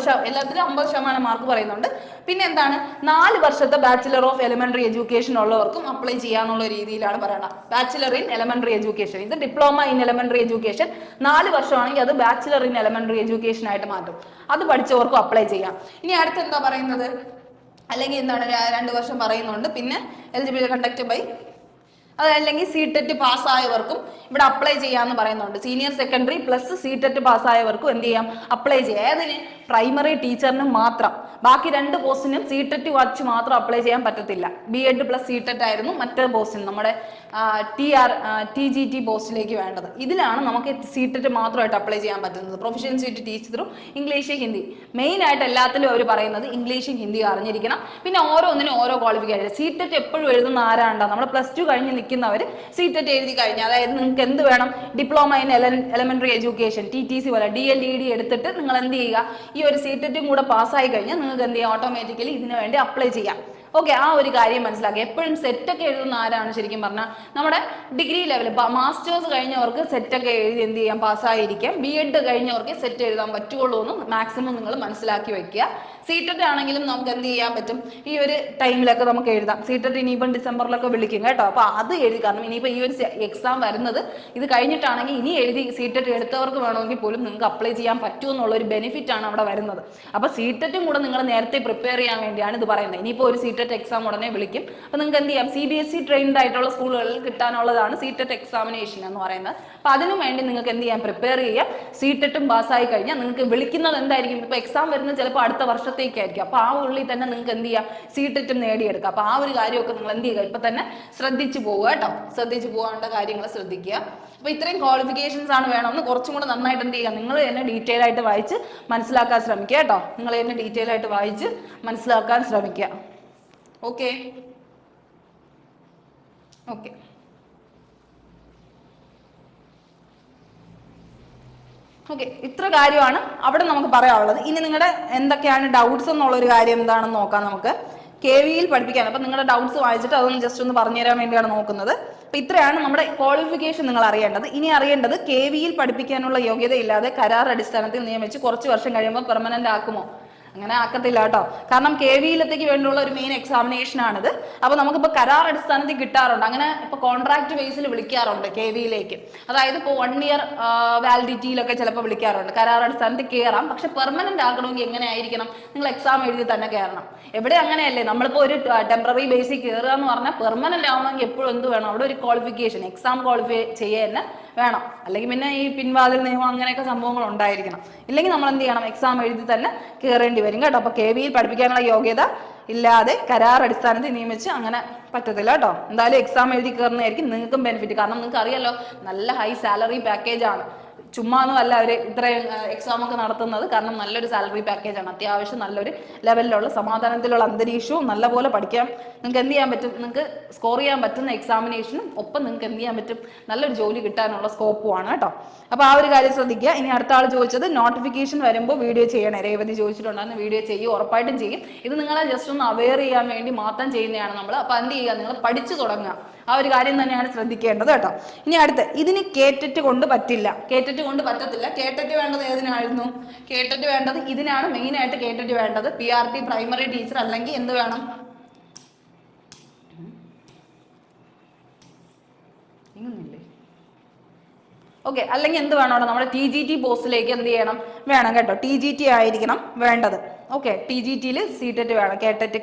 A: എല്ലാത്തിലും 50% മാർക്ക് പറയുന്നുണ്ട്. പിന്നെ എന്താണ്, 4 വർഷത്തെ ബാച്ചിലർ ഓഫ് എലമെന്ററി എഡ്യൂക്കേഷൻ ഉള്ളവർക്കും അപ്ലൈ ചെയ്യാന്നുള്ള രീതിയിലാണ് പറയണം. ബാച്ചിലർ ഇൻ എലമെന്ററി എഡ്യൂക്കേഷൻ, ഇത് ഡിപ്ലോമ ഇൻ എലമെന്ററി എഡ്യൂക്കേഷൻ 4 വർഷമാണെങ്കിൽ അത് ബാച്ചിലർ ഇൻ എലമെന്ററി എഡ്യൂക്കേഷൻ ആയിട്ട് മാറ്റും. അത് പഠിച്ചവർക്കും അപ്ലൈ ചെയ്യാം. ഇനി അടുത്ത് എന്താ പറയുന്നത്, അല്ലെങ്കിൽ എന്താണ് 2 വർഷം പറയുന്നുണ്ട്. പിന്നെ എലിജിബിലിറ്റി കണ്ടക്ട് ബൈ, അതല്ലെങ്കിൽ CTET പാസ്സായവർക്കും ഇവിടെ അപ്ലൈ ചെയ്യാമെന്ന് പറയുന്നുണ്ട്. സീനിയർ സെക്കൻഡറി പ്ലസ് CTET പാസ്സായവർക്കും എന്ത് ചെയ്യാം, അപ്ലൈ ചെയ്യാം. ഏതിന്, പ്രൈമറി ടീച്ചറിന് മാത്രം. ബാക്കി 2 പോസ്റ്റിനും CTET വച്ച് മാത്രം അപ്ലൈ ചെയ്യാൻ പറ്റത്തില്ല. B.Ed + CTET ആയിരുന്നു മറ്റേ പോസ്റ്റിന്, നമ്മുടെ TGT പോസ്റ്റിലേക്ക് വേണ്ടത്. ഇതിലാണ് നമുക്ക് CTET മാത്രമായിട്ട് അപ്ലൈ ചെയ്യാൻ പറ്റുന്നത്. Proficiency teach through English, Hindi. Main ആയിട്ട് എല്ലാത്തിലും അവർ പറയുന്നത് ഇംഗ്ലീഷും ഹിന്ദി അറിഞ്ഞിരിക്കണം. പിന്നെ ഓരോന്നിനും ഓരോ ക്വാളിഫിക്കേഷൻ. CTET എപ്പോഴും എഴുതുന്ന ആരാണ്ടോ, നമ്മൾ +2 കഴിഞ്ഞ് നിൽക്കുന്നവർ CTET എഴുതി കഴിഞ്ഞാൽ, അതായത് നിങ്ങൾക്ക് എന്ത് വേണം, diploma in elementary education TTC പോലെ DLED എടുത്തിട്ട് നിങ്ങൾ എന്ത് ചെയ്യുക, ഈ ഒരു CTET കൂടെ പാസ്സായി കഴിഞ്ഞാൽ നിങ്ങൾക്ക് എന്ത് ചെയ്യാം, ഓട്ടോമാറ്റിക്കലി ഇതിനു വേണ്ടി അപ്ലൈ ചെയ്യാം. ഓക്കെ, ആ ഒരു കാര്യം മനസ്സിലാക്കുക. എപ്പോഴും സെറ്റൊക്കെ എഴുതുന്ന ആരാണ് ശരിക്കും പറഞ്ഞാൽ നമ്മുടെ ഡിഗ്രി ലെവൽ മാസ്റ്റേഴ്സ് കഴിഞ്ഞവർക്ക് സെറ്റൊക്കെ എഴുതി എന്ത് ചെയ്യാം, പാസ്സായിരിക്കാം. BEd കഴിഞ്ഞവർക്ക് സെറ്റ് എഴുതാൻ പറ്റുള്ളൂ എന്ന് മാക്സിമം നിങ്ങൾ മനസ്സിലാക്കി വെക്കുക. സീറ്ററ്റ് ആണെങ്കിലും നമുക്ക് എന്ത് ചെയ്യാൻ പറ്റും, ഈ ഒരു ടൈമിലൊക്കെ നമുക്ക് എഴുതാം. സീറ്ററ്റ് ഇനിയിപ്പം ഡിസംബറിലൊക്കെ വിളിക്കും കേട്ടോ. അപ്പൊ അത് എഴുതി, കാരണം ഇനിയിപ്പോൾ ഈ ഒരു എക്സാം വരുന്നത് ഇത് കഴിഞ്ഞിട്ടാണെങ്കിൽ ഇനി എഴുതി സീറ്ററ്റ് എടുത്തവർക്ക് വേണമെങ്കിൽ പോലും നിങ്ങൾക്ക് അപ്ലൈ ചെയ്യാൻ പറ്റും എന്നുള്ള ഒരു ബെനിഫിറ്റ് ആണ് അവിടെ വരുന്നത്. അപ്പൊ സീറ്ററ്റും കൂടെ നിങ്ങൾ നേരത്തെ പ്രിപ്പയർ ചെയ്യാൻ വേണ്ടിയാണ് ഇത് പറയുന്നത്. ഇനിയിപ്പോൾ ഒരു സീറ്ററ്റ് എക്സാം ഉടനെ വിളിക്കും. അപ്പൊ നിങ്ങൾക്ക് എന്ത് ചെയ്യാം, CBSE ട്രെയിൻഡ് ആയിട്ടുള്ള സ്കൂളുകളിൽ കിട്ടാനുള്ളതാണ് സീറ്ററ്റ് എക്സാമിനേഷൻ എന്ന് പറയുന്നത്. അപ്പൊ അതിനു വേണ്ടി നിങ്ങൾക്ക് എന്ത് ചെയ്യാം, പ്രിപ്പയർ ചെയ്യാം. സീറ്ററ്റും പാസ്സായി കഴിഞ്ഞാൽ നിങ്ങൾക്ക് വിളിക്കുന്നത് എന്തായിരിക്കും, ഇപ്പൊ എക്സാം വരുന്നത് ചിലപ്പോൾ അടുത്ത വർഷത്തേക്കായിരിക്കും. അപ്പൊ ആ ഉള്ളിൽ തന്നെ നിങ്ങൾക്ക് എന്ത് ചെയ്യാം, സീറ്ററ്റും നേടിയെടുക്കാം. അപ്പൊ ആ ഒരു കാര്യമൊക്കെ നിങ്ങൾ എന്ത് ചെയ്യുക, ഇപ്പൊ തന്നെ ശ്രദ്ധിച്ചു പോവുക കേട്ടോ. ശ്രദ്ധിച്ചു പോകേണ്ട കാര്യങ്ങൾ ശ്രദ്ധിക്കുക. അപ്പൊ ഇത്രയും ക്വാളിഫിക്കേഷൻസ് ആണ് വേണമെന്ന് കുറച്ചും കൂടെ നന്നായിട്ട് എന്ത് ചെയ്യുക, നിങ്ങൾ തന്നെ ഡീറ്റെയിൽ ആയിട്ട് വായിച്ച് മനസ്സിലാക്കാൻ ശ്രമിക്കുക കേട്ടോ. നിങ്ങൾ തന്നെ ഡീറ്റെയിൽ ആയിട്ട് വായിച്ച് മനസ്സിലാക്കാൻ ശ്രമിക്കുക. ഓക്കെ ഓക്കെ ഓക്കെ ഇത്ര കാര്യമാണ് അവിടെ നമുക്ക് പറയാനുള്ളത്. ഇനി നിങ്ങളുടെ എന്തൊക്കെയാണ് ഡൗട്ട്സ് എന്നുള്ളൊരു കാര്യം എന്താണെന്ന് നോക്കാം നമുക്ക്. KVയിൽ പഠിപ്പിക്കാൻ, അപ്പൊ നിങ്ങളുടെ ഡൗട്ട്സ് വായിച്ചിട്ട് അതൊന്ന് ജസ്റ്റ് ഒന്ന് പറഞ്ഞുതരാൻ വേണ്ടിയാണ് നോക്കുന്നത്. അപ്പൊ ഇത്രയാണ് നമ്മുടെ ക്വാളിഫിക്കേഷൻ നിങ്ങൾ അറിയേണ്ടത്. ഇനി അറിയേണ്ടത്, KVയിൽ പഠിപ്പിക്കാനുള്ള യോഗ്യത ഇല്ലാതെ കരാർ അടിസ്ഥാനത്തിൽ നിയമിച്ച് കുറച്ച് വർഷം കഴിയുമ്പോൾ പെർമനന്റ് ആക്കുമോ? അങ്ങനെ ആക്കത്തില്ല കേട്ടോ. കാരണം KVയിലത്തേക്ക് വേണ്ടിയുള്ള ഒരു മെയിൻ എക്സാമിനേഷൻ ആണിത്. അപ്പൊ നമുക്കിപ്പോൾ കരാർ അടിസ്ഥാനത്തിൽ കിട്ടാറുണ്ട്, അങ്ങനെ ഇപ്പൊ കോൺട്രാക്ട് ബേസിൽ വിളിക്കാറുണ്ട് KVയിലേക്ക്. അതായത് ഇപ്പോൾ 1 ഇയർ വാലിഡിറ്റിയിലൊക്കെ ചിലപ്പോൾ വിളിക്കാറുണ്ട്. കരാർ അടിസ്ഥാനത്തിൽ കയറാം, പക്ഷെ പെർമനന്റ് ആക്കണമെങ്കിൽ എങ്ങനെ ആയിരിക്കണം, നിങ്ങൾ എക്സാം എഴുതി തന്നെ കയറണം. എവിടെ അങ്ങനെയല്ലേ, നമ്മളിപ്പോൾ ഒരു ടെമ്പററി ബേസിൽ കയറുക എന്ന് പറഞ്ഞാൽ പെർമനന്റ് ആവണമെങ്കിൽ എപ്പോഴും എന്ത് വേണം, അവിടെ ഒരു ക്വാളിഫിക്കേഷൻ എക്സാം ക്വാളിഫൈ ചെയ്യുക തന്നെ വേണം. അല്ലെങ്കിൽ പിന്നെ ഈ പിൻവാതിൽ നിയമം അങ്ങനെയൊക്കെ സംഭവങ്ങൾ ഉണ്ടായിരിക്കണം. ഇല്ലെങ്കിൽ നമ്മൾ എന്ത് ചെയ്യണം, എക്സാം എഴുതി തന്നെ കയറേണ്ടി വരും കേട്ടോ. അപ്പൊ KVയിൽ പഠിപ്പിക്കാനുള്ള യോഗ്യത ഇല്ലാതെ കരാർ അടിസ്ഥാനത്തിൽ നിയമിച്ച് അങ്ങനെ പറ്റത്തില്ല കേട്ടോ. എന്തായാലും എക്സാം എഴുതി കയറുന്നതായിരിക്കും നിങ്ങൾക്കും ബെനിഫിറ്റ്. കാരണം നിങ്ങൾക്ക് അറിയാലോ, നല്ല ഹൈ സാലറി പാക്കേജ് ആണ്. ചുമ്മാന്നും അല്ല അവർ ഇത്രയും എക്സാം ഒക്കെ നടത്തുന്നത്. കാരണം നല്ലൊരു സാലറി പാക്കേജ് ആണ്. അത്യാവശ്യം നല്ലൊരു ലെവലിലുള്ള സമാധാനത്തിലുള്ള അന്തരീക്ഷവും നല്ലപോലെ പഠിക്കാം. നിങ്ങൾക്ക് എന്ത് ചെയ്യാൻ പറ്റും, നിങ്ങൾക്ക് സ്കോർ ചെയ്യാൻ പറ്റുന്ന എക്സാമിനേഷനും ഒപ്പം നിങ്ങൾക്ക് എന്ത് ചെയ്യാൻ പറ്റും, നല്ലൊരു ജോലി കിട്ടാനുള്ള സ്കോപ്പുമാണ് കേട്ടോ. അപ്പോൾ ആ ഒരു കാര്യം ശ്രദ്ധിക്കുക. ഇനി അടുത്ത ആൾ ചോദിച്ചത്, നോട്ടിഫിക്കേഷൻ വരുമ്പോൾ വീഡിയോ ചെയ്യണേ. രേവതി ചോദിച്ചിട്ടുണ്ടായിരുന്നു, വീഡിയോ ചെയ്യും, ഉറപ്പായിട്ടും ചെയ്യും. ഇത് നിങ്ങളെ ജസ്റ്റ് ഒന്ന് അവെയർ ചെയ്യാൻ വേണ്ടി മാത്രം ചെയ്യുന്നതാണ് നമ്മൾ. അപ്പോൾ എന്ത് ചെയ്യുക, നിങ്ങൾ പഠിച്ചു തുടങ്ങുക. ആ ഒരു കാര്യം തന്നെയാണ് ശ്രദ്ധിക്കേണ്ടത് കേട്ടോ. ഇനി അടുത്ത്, ഇതിന് കേറ്ററ്റ് കൊണ്ട് പറ്റില്ല. കേറ്ററ്റ് കൊണ്ട് പറ്റത്തില്ല. കേറ്ററ്റ് വേണ്ടത് ഏതിനായിരുന്നു, കേറ്ററ്റ് വേണ്ടത് ഇതിനാണ് മെയിൻ ആയിട്ട്. കേറ്ററ്റ് വേണ്ടത് PRT പ്രൈമറി ടീച്ചർ അല്ലെങ്കിൽ എന്ത് വേണം, ഓക്കെ, അല്ലെങ്കിൽ എന്ത് വേണം, നമ്മുടെ TGT പോസ്റ്റിലേക്ക് എന്ത് ചെയ്യണം, വേണം കേട്ടോ. TGT ആയിരിക്കണം വേണ്ടത്. ഓക്കെ, TGTയിൽ സീറ്ററ്റ് വേണം.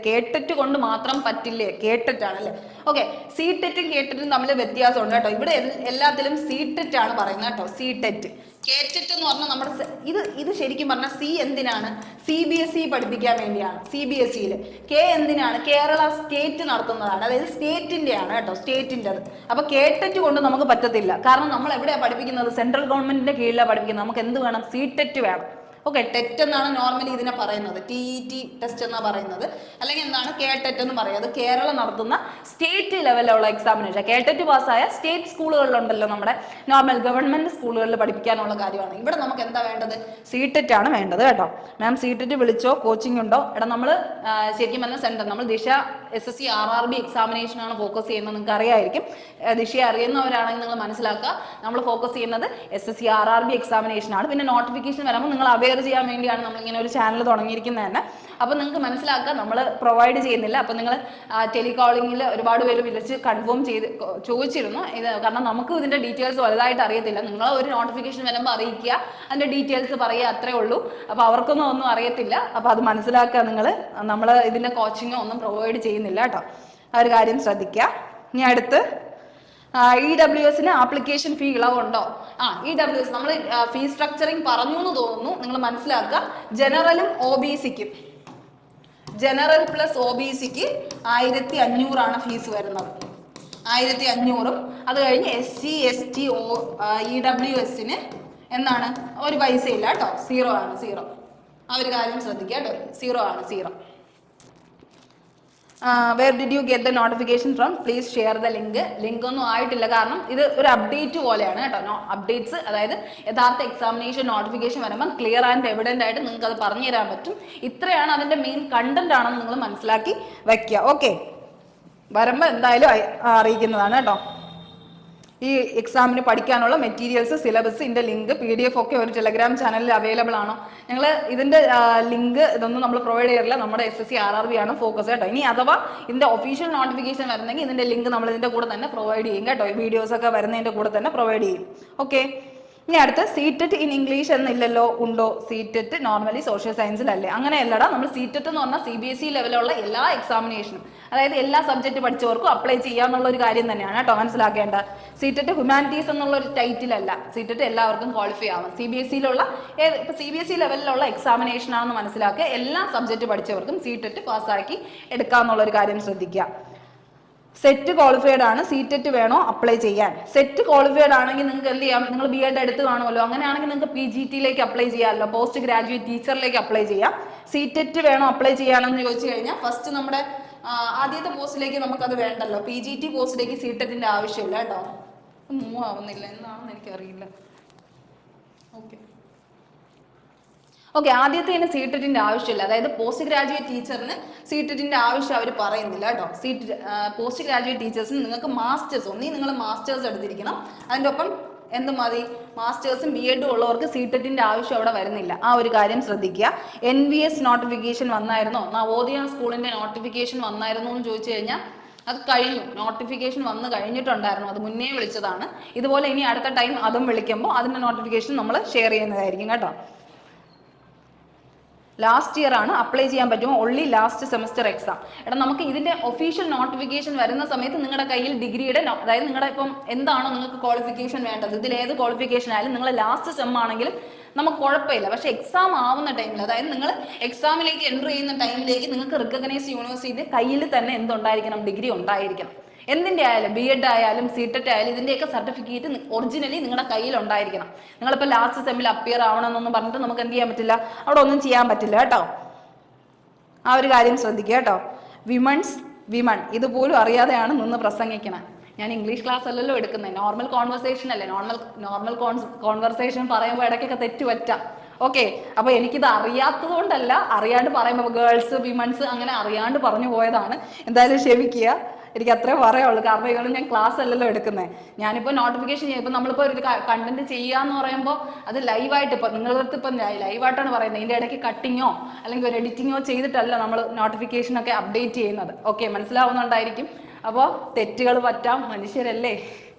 A: കേട്ടറ്റ് കൊണ്ട് മാത്രം പറ്റില്ലേ, കേട്ടറ്റ് ആണല്ലേ. ഓക്കെ, സീറ്ററ്റും കേട്ടറ്റും തമ്മിൽ വ്യത്യാസമുണ്ട് കേട്ടോ. ഇവിടെ എല്ലാത്തിലും സീറ്ററ്റ് ആണ് പറയുന്നത് കേട്ടോ. സീറ്ററ്റ്, കേറ്ററ്റ് എന്ന് പറഞ്ഞാൽ നമ്മുടെ ഇത് ശരിക്കും പറഞ്ഞാൽ C എന്തിനാണ്, CBSE പഠിപ്പിക്കാൻ വേണ്ടിയാണ്. CBSEയിൽ എന്തിനാണ്, കേരള സ്റ്റേറ്റ് നടത്തുന്നതാണ്. അതായത് സ്റ്റേറ്റിന്റെ ആണ് കേട്ടോ, സ്റ്റേറ്റിൻ്റെ. അപ്പൊ കേട്ടറ്റ് കൊണ്ട് നമുക്ക് പറ്റത്തില്ല. കാരണം നമ്മൾ എവിടെയാണ് പഠിപ്പിക്കുന്നത്, സെൻട്രൽ ഗവൺമെന്റിന്റെ കീഴിലാണ് പഠിപ്പിക്കുന്നത്. നമുക്ക് എന്ത് വേണം, സീറ്ററ്റ് വേണം. ഓക്കെ, ടെറ്റ് എന്നാണ് നോർമലി ഇതിനെ പറയുന്നത്. TET ടെസ്റ്റ് എന്നാണ് പറയുന്നത്. അല്ലെങ്കിൽ എന്താണ്, കേട്ടറ്റ് എന്ന് പറയുന്നത്. കേരളം നടത്തുന്ന സ്റ്റേറ്റ് ലെവലിലുള്ള എക്സാമിനേഷൻ. കേട്ടറ്റ് പാസ്സായ സ്റ്റേറ്റ് സ്കൂളുകളിലുണ്ടല്ലോ, നമ്മുടെ നോർമൽ ഗവൺമെന്റ് സ്കൂളുകളിൽ പഠിപ്പിക്കാനുള്ള കാര്യമാണ്. ഇവിടെ നമുക്ക് എന്താ വേണ്ടത്, സീറ്ററ്റ് ആണ് വേണ്ടത് കേട്ടോ. മാം സീറ്ററ്റ് വിളിച്ചോ, കോച്ചിങ് ഉണ്ടോ? എടാ നമ്മൾ ശരിക്കും പറഞ്ഞ സെന്റർ, നമ്മൾ ദിശ SSC RRB എക്സാമിനേഷൻ ആണ് ഫോക്കസ് ചെയ്യുന്നത്. നിങ്ങൾക്ക് അറിയായിരിക്കും. ദിശയെ അറിയുന്നവരാണെങ്കിൽ നിങ്ങൾ മനസ്സിലാക്കുക, നമ്മൾ ഫോക്കസ് ചെയ്യുന്നത് SSC RRB എക്സാമിനേഷൻ ആണ്. പിന്നെ നോട്ടിഫിക്കേഷൻ വരുമ്പോൾ നിങ്ങൾ അവെയർ ചെയ്യാൻ വേണ്ടിയാണ് നമ്മളിങ്ങനെ ഒരു ചാനൽ തുടങ്ങിയിരിക്കുന്നത് തന്നെ. അപ്പോൾ നിങ്ങൾക്ക് മനസ്സിലാക്കുക, നമ്മൾ പ്രൊവൈഡ് ചെയ്യുന്നില്ല. അപ്പോൾ നിങ്ങൾ ടെലികോളിങ്ങിൽ ഒരുപാട് പേര് വിളിച്ച് കൺഫേം ചെയ്ത് ചോദിച്ചിരുന്നു ഇത്. കാരണം നമുക്ക് ഇതിൻ്റെ ഡീറ്റെയിൽസ് വലുതായിട്ട് അറിയത്തില്ല. നിങ്ങൾ ഒരു നോട്ടിഫിക്കേഷൻ വരുമ്പോൾ അറിയിക്കുക, അതിൻ്റെ ഡീറ്റെയിൽസ് പറയുക, അത്രേ ഉള്ളൂ. അപ്പോൾ അവർക്കൊന്നും ഒന്നും അറിയത്തില്ല. അപ്പോൾ അത് മനസ്സിലാക്കുക നിങ്ങൾ. നമ്മൾ ഇതിൻ്റെ കോച്ചിങ്ങോ ഒന്നും പ്രൊവൈഡ് ചെയ്യുന്നില്ല കേട്ടോ. ആ ഒരു കാര്യം ശ്രദ്ധിക്കുക. ഇനി അടുത്ത്, EWSന് ആപ്ലിക്കേഷൻ ഫീ ഇളവുണ്ടോ? EWS നമ്മൾ ഫീ സ്ട്രക്ചറിങ് പറഞ്ഞു എന്ന് തോന്നുന്നു. നിങ്ങൾ മനസ്സിലാക്കുക, ജനറലും OBCക്കും, ജനറൽ പ്ലസ് OBCക്ക് 1500 ഫീസ് വരുന്നത്. 1500. അത് കഴിഞ്ഞ് SC ST EWSന് എന്താണ്, ഒരു പൈസ ഇല്ല കേട്ടോ. 0 ആണ്, 0. ആ ഒരു കാര്യം ശ്രദ്ധിക്കുക കേട്ടോ. 0 ആണ്, 0. Where did you get the notification from? Please share the link. Link ഒന്നും ആയിട്ടില്ല, കാരണം ഇത് ഒരു അപ്ഡേറ്റ് പോലെയാണ് കേട്ടോ. അപ്ഡേറ്റ്സ്, അതായത് യഥാർത്ഥ എക്സാമിനേഷൻ നോട്ടിഫിക്കേഷൻ വരുമ്പോൾ ക്ലിയർ ആൻഡ് എവിഡന്റ് ആയിട്ട് നിങ്ങൾക്ക് അത് പറഞ്ഞു തരാൻ പറ്റും. ഇത്രയാണ് അതിന്റെ മെയിൻ കണ്ടന്റ് ആണെന്ന് നിങ്ങൾ മനസ്സിലാക്കി വെക്കുക. ഓക്കെ, വരുമ്പോൾ എന്തായാലും അറിയിക്കുന്നതാണ് കേട്ടോ. ഈ എക്സാമിന് പഠിക്കാനുള്ള മെറ്റീരിയൽസ്, സിലബസ്, ഇതിന്റെ ലിങ്ക്, PDF ഒക്കെ ഒരു ടെലഗ്രാം ചാനലിൽ അവൈലബിൾ ആണോ? ഞങ്ങൾ ഇതിന്റെ ലിങ്ക് ഇതൊന്നും നമ്മൾ പ്രൊവൈഡ് ചെയ്യാറില്ല. നമ്മുടെ SSC RRB ആണ് ഫോക്കസ് കേട്ടോ. ഇനി അഥവാ ഇതിന്റെ ഒഫീഷ്യൽ നോട്ടിഫിക്കേഷൻ വരുന്നെങ്കിൽ ഇതിന്റെ ലിങ്ക് നമ്മൾ ഇതിന്റെ കൂടെ തന്നെ പ്രൊവൈഡ് ചെയ്യും കേട്ടോ. ഈ വീഡിയോസ് ഒക്കെ വരുന്നതിന്റെ കൂടെ തന്നെ പ്രൊവൈഡ് ചെയ്യും. ഓക്കെ, ഇനി അടുത്ത് സീറ്ററ്റ് ഇൻ ഇംഗ്ലീഷ് എന്നില്ലല്ലോ, ഉണ്ടോ? സീറ്ററ്റ് നോർമലി സോഷ്യൽ സയൻസിലല്ലേ? അങ്ങനെയല്ലടാ, നമ്മൾ സീറ്ററ്റ് എന്ന് പറഞ്ഞാൽ CBSE ലെവലുള്ള എല്ലാ എക്സാമിനേഷനും, അതായത് എല്ലാ സബ്ജക്ട് പഠിച്ചവർക്കും അപ്ലൈ ചെയ്യാന്നുള്ള ഒരു കാര്യം തന്നെയാണ് കേട്ടോ മനസ്സിലാക്കേണ്ട. സീറ്ററ്റ് ഹ്യൂമാനിറ്റീസ് എന്നുള്ള ഒരു ടൈറ്റിൽ അല്ല. സീറ്ററ്റ് എല്ലാവർക്കും ക്വാളിഫൈ ആവാം. CBSE-ലുള്ള ഇപ്പൊ CBSE ലെവലിലുള്ള എക്സാമിനേഷൻ ആണെന്ന് മനസ്സിലാക്കുക. എല്ലാ സബ്ജക്ട് പഠിച്ചവർക്കും സീറ്ററ്റ് പാസ്സാക്കി എടുക്കാന്നുള്ള ഒരു കാര്യം ശ്രദ്ധിക്കുക. സെറ്റ് ക്വാളിഫൈഡ് ആണ്, സീറ്ററ്റ് വേണോ അപ്ലൈ ചെയ്യാൻ? സെറ്റ് ക്വാളിഫൈഡ് ആണെങ്കിൽ നിങ്ങൾക്ക് എന്ത് ചെയ്യാം? നിങ്ങൾ BEd എടുത്ത് കാണുമല്ലോ, അങ്ങനെയാണെങ്കിൽ നിങ്ങൾക്ക് PGT-ലേക്ക് അപ്ലൈ ചെയ്യാമല്ലോ, പോസ്റ്റ് ഗ്രാജുവേറ്റ് ടീച്ചറിലേക്ക് അപ്ലൈ ചെയ്യാം. സീറ്ററ്റ് വേണോ അപ്ലൈ ചെയ്യാനെന്ന് ചോദിച്ചു കഴിഞ്ഞാൽ ഫസ്റ്റ് നമ്മുടെ ആദ്യത്തെ പോസ്റ്റിലേക്ക് നമുക്കത് വേണ്ടല്ലോ. PGT പോസ്റ്റിലേക്ക് സീറ്ററ്റിന്റെ ആവശ്യമില്ല കേട്ടോ. മൂവ് ആവുന്നില്ല, എന്താണെന്ന് എനിക്കറിയില്ല. ഓക്കെ, ആദ്യത്തേന് സീറ്ററ്റിന്റെ ആവശ്യമില്ല. അതായത് പോസ്റ്റ് ഗ്രാജുവേറ്റ് ടീച്ചറിന് സീറ്ററ്റിന്റെ ആവശ്യം അവർ പറയുന്നില്ല കേട്ടോ. പോസ്റ്റ് ഗ്രാജുവേറ്റ് ടീച്ചേഴ്സിന് നിങ്ങൾക്ക് മാസ്റ്റേഴ്സ്, നിങ്ങൾ മാസ്റ്റേഴ്സ് എടുത്തിരിക്കണം. അതിൻ്റെ ഒപ്പം എന്ത് മതി? മാസ്റ്റേഴ്സും BEd ഉള്ളവർക്ക് സീറ്ററ്റിന്റെ ആവശ്യം അവിടെ വരുന്നില്ല. ആ ഒരു കാര്യം ശ്രദ്ധിക്കുക. NVS notification വന്നായിരുന്നോ? നവോദയ സ്കൂളിന്റെ നോട്ടിഫിക്കേഷൻ വന്നായിരുന്നോ എന്ന് ചോദിച്ചു കഴിഞ്ഞാൽ അത് കഴിഞ്ഞു. നോട്ടിഫിക്കേഷൻ വന്ന് കഴിഞ്ഞിട്ടുണ്ടായിരുന്നു, അത് മുന്നേ വിളിച്ചതാണ്. ഇതുപോലെ ഇനി അടുത്ത ടൈം അതും വിളിക്കുമ്പോൾ അതിന്റെ നോട്ടിഫിക്കേഷൻ നമ്മൾ ഷെയർ ചെയ്യുന്നതായിരിക്കും കേട്ടോ. ലാസ്റ്റ് ഇയർ ആണ്, അപ്ലൈ ചെയ്യാൻ പറ്റുമോ? Only last semester exam. എടാ, നമുക്ക് ഇതിന്റെ ഒഫീഷ്യൽ നോട്ടിഫിക്കേഷൻ വരുന്ന സമയത്ത് നിങ്ങളുടെ കയ്യിൽ ഡിഗ്രിയുടെ, അതായത് നിങ്ങളുടെ ഇപ്പം എന്താണോ നിങ്ങൾക്ക് ക്വാളിഫിക്കേഷൻ വേണ്ടത്, ഇതിൽ ഏത് ക്വാളിഫിക്കേഷൻ ആയാലും നിങ്ങൾ ലാസ്റ്റ് സെം ആണെങ്കിലും നമുക്ക് കുഴപ്പമില്ല. പക്ഷെ എക്സാം ആവുന്ന ടൈമിൽ, അതായത് നിങ്ങൾ എക്സാമിലേക്ക് എൻ്റർ ചെയ്യുന്ന ടൈമിലേക്ക് നിങ്ങൾക്ക് റിക്കഗ്നൈസ് യൂണിവേഴ്സിറ്റി കയ്യിൽ തന്നെ എന്തുണ്ടായിരിക്കണം? ഡിഗ്രി ഉണ്ടായിരിക്കണം. എന്തിൻ്റെ ആയാലും, BEd ആയാലും സീറ്ററ്റ് ആയാലും ഇതിൻ്റെയൊക്കെ സർട്ടിഫിക്കറ്റ് ഒറിജിനലി നിങ്ങളുടെ കയ്യിൽ ഉണ്ടായിരിക്കണം. നിങ്ങളിപ്പോൾ ലാസ്റ്റ് സെമ്മിൽ അപ്പിയർ ആവണമെന്നൊന്നും പറഞ്ഞിട്ട് നമുക്ക് എന്ത് ചെയ്യാൻ പറ്റില്ല, അവിടെ ഒന്നും ചെയ്യാൻ പറ്റില്ല കേട്ടോ. ആ ഒരു കാര്യം ശ്രദ്ധിക്കുക കേട്ടോ. വിമൺ ഇതുപോലും അറിയാതെയാണ് നിന്ന് പ്രസംഗിക്കണം. ഞാൻ ഇംഗ്ലീഷ് ക്ലാസ് അല്ലല്ലോ എടുക്കുന്നത്, നോർമൽ കോൺവെർസേഷൻ അല്ലേ. നോർമൽ കോൺവെർസേഷൻ പറയുമ്പോൾ ഇടയ്ക്കൊക്കെ തെറ്റ് പറ്റാം. ഓക്കെ, അപ്പൊ എനിക്കിത് അറിയാത്തത് കൊണ്ടല്ല, അറിയാണ്ട് പറയുമ്പോൾ ഗേൾസ്, വിമൻസ് അങ്ങനെ അറിയാണ്ട് പറഞ്ഞു പോയതാണ്. എന്തായാലും ക്ഷമിക്കുക, എനിക്ക് അത്രേ പറയുള്ളൂ. കാരണം ഇവർ ഞാൻ ക്ലാസ് അല്ലല്ലോ എടുക്കുന്നത്. ഞാനിപ്പോൾ നോട്ടിഫിക്കേഷൻ ചെയ്യുമ്പോൾ നമ്മളിപ്പോൾ ഒരു കണ്ടന്റ് ചെയ്യാന്ന് പറയുമ്പോൾ അത് ലൈവായിട്ട്, ഇപ്പം നിങ്ങളടുത്ത് ഇപ്പം ലൈവായിട്ടാണ് പറയുന്നത്. ഇതിൻ്റെ ഇടയ്ക്ക് കട്ടിങ്ങോ അല്ലെങ്കിൽ ഒരു എഡിറ്റിങ്ങോ ചെയ്തിട്ടല്ല നമ്മൾ നോട്ടിഫിക്കേഷനൊക്കെ അപ്ഡേറ്റ് ചെയ്യുന്നത്. ഓക്കെ, മനസ്സിലാവുന്നുണ്ടായിരിക്കും. അപ്പോൾ തെറ്റുകൾ പറ്റാം, മനുഷ്യരല്ലേ,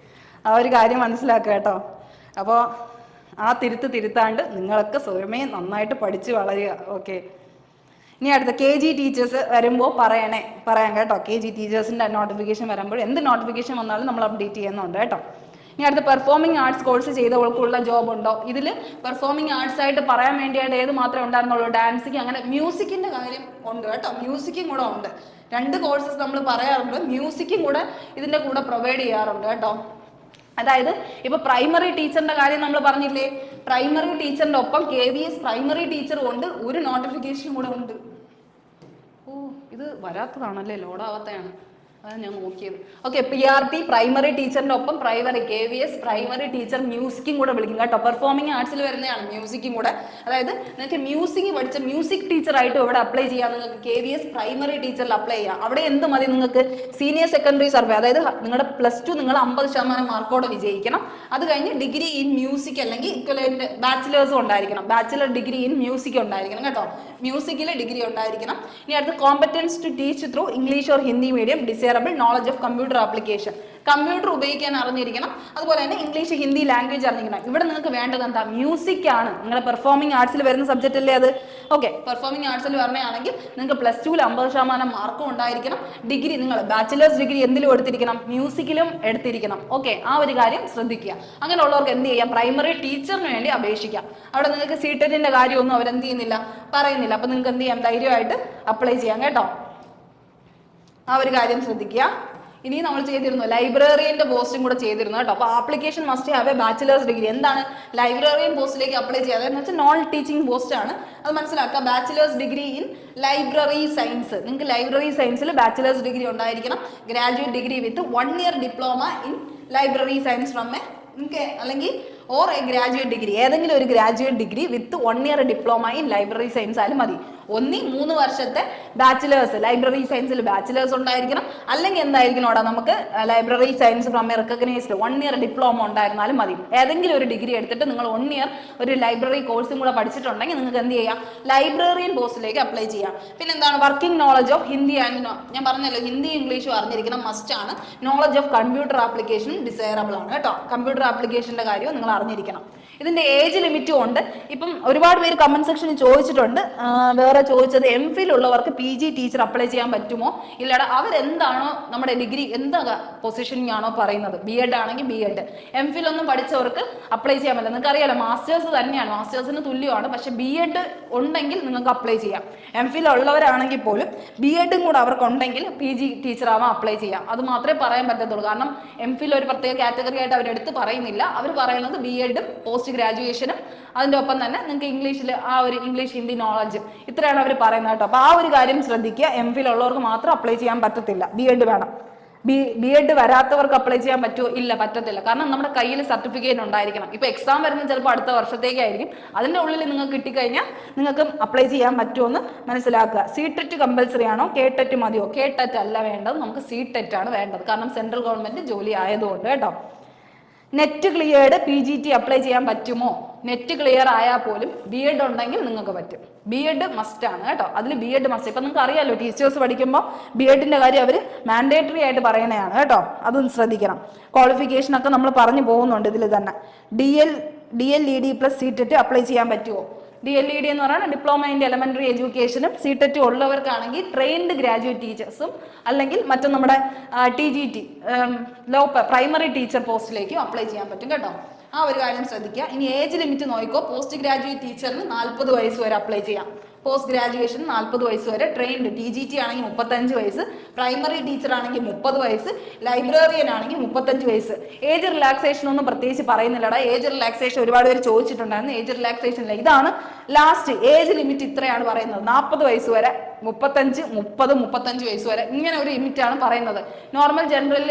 A: ആ ഒരു കാര്യം മനസ്സിലാക്കുക കേട്ടോ. അപ്പോൾ ആ തിരുത്താണ്ട് നിങ്ങളൊക്കെ സ്വയമേ നന്നായിട്ട് പഠിച്ച് വളരുക. ഓക്കെ, ഇനി അടുത്ത KG ടീച്ചേഴ്സ് വരുമ്പോൾ പറയാം കേട്ടോ. KG ടീച്ചേഴ്സിൻ്റെ നോട്ടിഫിക്കേഷൻ വരുമ്പോൾ എന്ത് നോട്ടിഫിക്കേഷൻ വന്നാലും നമ്മൾ അപ്ഡേറ്റ് ചെയ്യുന്നുണ്ട് കേട്ടോ. ഇനി അടുത്ത പെർഫോമിംഗ് ആർട്സ് കോഴ്സ് ചെയ്തവർക്കുള്ള ജോബ് ഉണ്ടോ? ഇതിൽ പെർഫോമിംഗ് ആർട്സ് ആയിട്ട് പറയാൻ വേണ്ടിയായിട്ട് ഏത് മാത്രമേ ഉണ്ടായിരുന്നുള്ളൂ? ഡാൻസിങ്, അങ്ങനെ മ്യൂസിക്കിന്റെ കാര്യം ഉണ്ട് കേട്ടോ. മ്യൂസിക്കും കൂടെ ഉണ്ട്. 2 കോഴ്സസ് നമ്മൾ പറയാറുണ്ട്. മ്യൂസിക്കും കൂടെ ഇതിന്റെ കൂടെ പ്രൊവൈഡ് ചെയ്യാറുണ്ട് കേട്ടോ. അതായത് ഇപ്പൊ പ്രൈമറി ടീച്ചറിന്റെ കാര്യം നമ്മൾ പറഞ്ഞില്ലേ, പ്രൈമറി ടീച്ചറിന്റെ ഒപ്പം KVS പ്രൈമറി ടീച്ചറും ഉണ്ട്, ഒരു നോട്ടിഫിക്കേഷൻ കൂടെ ഉണ്ട്. ഓ, ഇത് വരാത്തതാണല്ലേ, ലോഡാവാത്തതാണ്, അതാണ് ഞാൻ നോക്കിയത്. ഓക്കെ, PRT പ്രൈമറി ടീച്ചറിന്റെ ഒപ്പം KVS പ്രൈമറി ടീച്ചർ മ്യൂസിക്കും കൂടെ വിളിക്കും കേട്ടോ. പെർഫോമിംഗ് ആർട്സിൽ വരുന്നതാണ് മ്യൂസിക്കും കൂടെ. അതായത് നിങ്ങൾക്ക് മ്യൂസിക് പഠിച്ച മ്യൂസിക് ടീച്ചറായിട്ട് ഇവിടെ അപ്ലൈ ചെയ്യാം. നിങ്ങൾക്ക് KVS പ്രൈമറി ടീച്ചറിൽ അപ്ലൈ ചെയ്യാം. അവിടെ എന്ത് മതി? നിങ്ങൾക്ക് സീനിയർ സെക്കൻഡറി സർവേ, അതായത് നിങ്ങളുടെ +2 നിങ്ങൾ 50% മാർക്കോടെ വിജയിക്കണം. അത് കഴിഞ്ഞ് ഡിഗ്രി ഇൻ മ്യൂസിക് അല്ലെങ്കിൽ ഇക്വലന്റ് ബാച്ചിലേഴ്സും ഉണ്ടായിരിക്കണം. ബാച്ചിലർ ഡിഗ്രി ഇൻ മ്യൂസിക് ഉണ്ടായിരിക്കണം കേട്ടോ. മ്യൂസിക്കിൽ ഡിഗ്രി ഉണ്ടായിരിക്കണം. ഇനി അടുത്ത് competence to teach through English or Hindi medium, desirable knowledge of computer application, computer ഉപയോഗിക്കാൻ അറിഞ്ഞിരിക്കണം. അതുപോലെ തന്നെ ഇംഗ്ലീഷ് ഹിന്ദി ലാംഗ്വേജ് അറിഞ്ഞിരിക്കണം. ഇവിടെ നിങ്ങൾക്ക് വേണ്ടത് എന്താ? മ്യൂസിക് ആണ്. നിങ്ങളുടെ പെർഫോമിംഗ് ആർട്സിൽ വരുന്ന സബ്ജക്റ്റ് അല്ലേ അത്? ഓക്കെ, പെർഫോമിംഗ് ആർട്സിൽ വരണയാണെങ്കിൽ നിങ്ങൾക്ക് +2 50% മാർക്കും ഉണ്ടായിരിക്കണം. ഡിഗ്രി നിങ്ങൾ ബാച്ചിലേഴ്സ് ഡിഗ്രി എന്തിലും എടുത്തിരിക്കണം? മ്യൂസിക്കിലും എടുത്തിരിക്കണം. ഓക്കെ, ആ ഒരു കാര്യം ശ്രദ്ധിക്കുക. അങ്ങനെയുള്ളവർക്ക് എന്ത് ചെയ്യാം? പ്രൈമറി ടീച്ചറിന് വേണ്ടി അപേക്ഷിക്കാം. അവിടെ നിങ്ങൾക്ക് സീറ്ററ്റിന്റെ കാര്യമൊന്നും അവരെന്ത് ചെയ്യുന്നില്ല, പറയുന്നില്ല. അപ്പൊ നിങ്ങൾക്ക് എന്ത് ചെയ്യാം? ധൈര്യമായിട്ട് അപ്ലൈ ചെയ്യാം കേട്ടോ. ആ ഒരു കാര്യം ശ്രദ്ധിക്കുക. ഇനി നമ്മൾ ചെയ്തിരുന്നു ലൈബ്രറിയന്റെ പോസ്റ്റും കൂടെ ചെയ്തിരുന്നു കേട്ടോ. അപ്പോൾ application must have a bachelors degree. എന്താണ് ലൈബ്രറിയൻ പോസ്റ്റിലേക്ക് അപ്ലൈ ചെയ്യുക? അതെന്ന് വെച്ചാൽ നോൺ ടീച്ചിങ് പോസ്റ്റ് ആണ്, അത് മനസ്സിലാക്കുക. Bachelors degree in library science, നിങ്ങൾക്ക് ലൈബ്രറി സയൻസിൽ ബാച്ചിലേഴ്സ് ഡിഗ്രി ഉണ്ടായിരിക്കണം. Graduate degree with 1 year diploma in library science from a നിങ്ങൾക്ക് അല്ലെങ്കിൽ ഓർ എ ഗ്രാജുവേറ്റ് ഡിഗ്രി, ഏതെങ്കിലും ഒരു graduate degree with 1 year diploma in library science ആയാലും മതി. ഒന്നി 3 വർഷത്തെ ബാച്ചിലേഴ്സ് ലൈബ്രറി സയൻസിൽ ബാച്ചിലേഴ്സ് ഉണ്ടായിരിക്കണം, അല്ലെങ്കിൽ എന്തായിരിക്കണം അവിടെ നമുക്ക് library science from a recognised 1 year diploma ഉണ്ടായിരുന്നാലും മതി. ഏതെങ്കിലും ഒരു ഡിഗ്രി എടുത്തിട്ട് നിങ്ങൾ 1 ഇയർ ഒരു ലൈബ്രറി കോഴ്സും കൂടെ പഠിച്ചിട്ടുണ്ടെങ്കിൽ നിങ്ങൾക്ക് എന്ത് ചെയ്യാം, ലൈബ്രറിയൻ പോസ്റ്റിലേക്ക് അപ്ലൈ ചെയ്യാം. പിന്നെ എന്താണ്, working knowledge of Hindi and ഞാൻ പറഞ്ഞല്ലോ ഹിന്ദി ഇംഗ്ലീഷും അറിഞ്ഞിരിക്കണം, മസ്റ്റ് ആണ്. നോളജ് ഓഫ് കമ്പ്യൂട്ടർ ആപ്ലിക്കേഷനും ഡിസൈറബിൾ ആണ് കേട്ടോ. കമ്പ്യൂട്ടർ ആപ്ലിക്കേഷന്റെ കാര്യവും നിങ്ങൾ അറിഞ്ഞിരിക്കണം. ഇതിന്റെ ഏജ് ലിമിറ്റും ഉണ്ട്. ഇപ്പം ഒരുപാട് പേര് കമന്റ് സെക്ഷനിൽ ചോദിച്ചിട്ടുണ്ട്, വേറെ ചോദിച്ചത് MPhil ഉള്ളവർക്ക് PG ടീച്ചർ അപ്ലൈ ചെയ്യാൻ പറ്റുമോ? ഇല്ലടാ, അവരെന്താണോ നമ്മുടെ ഡിഗ്രി എന്താ പൊസിഷനിങ് ആണോ പറയുന്നത്, B.Ed ആണെങ്കിൽ B.Ed, MPhil ഒന്നും പഠിച്ചവർക്ക് അപ്ലൈ ചെയ്യാൻ പറ്റില്ല. നിങ്ങൾക്ക് അറിയാലോ മാസ്റ്റേഴ്സ് തന്നെയാണ്, മാസ്റ്റേഴ്സിന് തുല്യമാണ്. പക്ഷെ B.Ed ഉണ്ടെങ്കിൽ നിങ്ങൾക്ക് അപ്ലൈ ചെയ്യാം. MPhil ഉള്ളവരാണെങ്കിൽ പോലും B.Ed കൂടെ അവർക്ക് ഉണ്ടെങ്കിൽ PG ടീച്ചർ ആവാൻ അപ്ലൈ ചെയ്യാം. അത് മാത്രമേ പറയാൻ പറ്റത്തുള്ളൂ. കാരണം MPhil ഒരു പ്രത്യേക കാറ്റഗറി ആയിട്ട് അവരെടുത്ത് പറയുന്നില്ല. അവർ പറയുന്നത് B.Ed പോസ്റ്റ് ഗ്രാജുവേഷനും അതിൻ്റെ ഒപ്പം തന്നെ നിങ്ങൾക്ക് ഇംഗ്ലീഷിൽ ആ ഒരു ഇംഗ്ലീഷ് ഹിന്ദി നോളജ് ഇത്രയാണ് അവർ പറയുന്നത് കേട്ടോ. അപ്പോൾ ആ ഒരു കാര്യം ശ്രദ്ധിക്കുക. MPhil ഉള്ളവർക്ക് മാത്രം അപ്ലൈ ചെയ്യാൻ പറ്റത്തില്ല, B.Ed വേണം. B.Ed വരാത്തവർക്ക് അപ്ലൈ ചെയ്യാൻ പറ്റുമോ? ഇല്ല, പറ്റത്തില്ല. കാരണം നമ്മുടെ കയ്യിൽ സർട്ടിഫിക്കറ്റ് ഉണ്ടായിരിക്കണം. ഇപ്പൊ എക്സാം വരുന്നത് ചിലപ്പോൾ അടുത്ത വർഷത്തേക്കായിരിക്കും. അതിൻ്റെ ഉള്ളിൽ നിങ്ങൾക്ക് കിട്ടിക്കഴിഞ്ഞാൽ നിങ്ങൾക്ക് അപ്ലൈ ചെയ്യാൻ പറ്റുമെന്ന് മനസ്സിലാക്കുക. CTET കമ്പൽസറി ആണോ, KTET മതിയോ? KTET അല്ല വേണ്ടത്, നമുക്ക് CTET ആണ് വേണ്ടത്. കാരണം സെൻട്രൽ ഗവൺമെന്റ് ജോലി ആയതുകൊണ്ട് കേട്ടോ. നെറ്റ് ക്ലിയർഡ് PGT അപ്ലൈ ചെയ്യാൻ പറ്റുമോ? നെറ്റ് ക്ലിയർ ആയാൽ പോലും B.Ed ഉണ്ടെങ്കിൽ നിങ്ങൾക്ക് പറ്റും. B.Ed മസ്റ്റ് ആണ് കേട്ടോ. അതിൽ B.Ed മസ്റ്റ്. ഇപ്പം നിങ്ങൾക്ക് അറിയാമല്ലോ, ടീച്ചേഴ്സ് പഠിക്കുമ്പോൾ B.Edന്റെ കാര്യം അവർ മാൻഡേറ്ററി ആയിട്ട് പറയണതാണ് കേട്ടോ. അതൊന്ന് ശ്രദ്ധിക്കണം. ക്വാളിഫിക്കേഷൻ ഒക്കെ നമ്മൾ പറഞ്ഞു പോകുന്നുണ്ട് ഇതിൽ തന്നെ. DLED + CTET അപ്ലൈ ചെയ്യാൻ പറ്റുമോ? DLED എന്ന് പറയുന്നത് ഡിപ്ലോമ ഇൻ എലമെന്ററി എഡ്യൂക്കേഷനും CTET ഉള്ളവർക്കാണെങ്കിൽ ട്രെയിൻഡ് ഗ്രാജുവേറ്റ് ടീച്ചേഴ്സും അല്ലെങ്കിൽ മറ്റും നമ്മുടെ TGT പ്രൈമറി ടീച്ചർ പോസ്റ്റിലേക്കും അപ്ലൈ ചെയ്യാൻ പറ്റും കേട്ടോ. ആ ഒരു കാര്യം ശ്രദ്ധിക്കുക. ഇനി ഏജ് ലിമിറ്റ് നോക്കിക്കോ. പോസ്റ്റ് ഗ്രാജുവേറ്റ് ടീച്ചറിന് 40 വയസ്സ് വരെ അപ്ലൈ ചെയ്യാം. പോസ്റ്റ് ഗ്രാജുവേഷൻ 40 വയസ്സ് വരെ, ട്രെയിൻഡ് TGT ആണെങ്കിൽ 35 വയസ്സ്, പ്രൈമറി ടീച്ചർ ആണെങ്കിൽ 30 വയസ്സ്, ലൈബ്രറിയൻ ആണെങ്കിൽ 35 വയസ്സ്. ഏജ് റിലാക്സേഷൻ ഒന്നും പ്രത്യേകിച്ച് പറയുന്നില്ലടാ. ഏജ് റിലാക്സേഷൻ ഒരുപാട് പേര് ചോദിച്ചിട്ടുണ്ടായിരുന്നു. ഏജ് റിലാക്സേഷൻ ഇല്ല. ഇതാണ് ലാസ്റ്റ് ഏജ് ലിമിറ്റ്, ഇത്രയാണ് പറയുന്നത്. 40 വയസ്സ് വരെ, 35, 30, 35 വയസ്സ് വരെ, ഇങ്ങനെ ഒരു ലിമിറ്റാണ് പറയുന്നത്. Normal general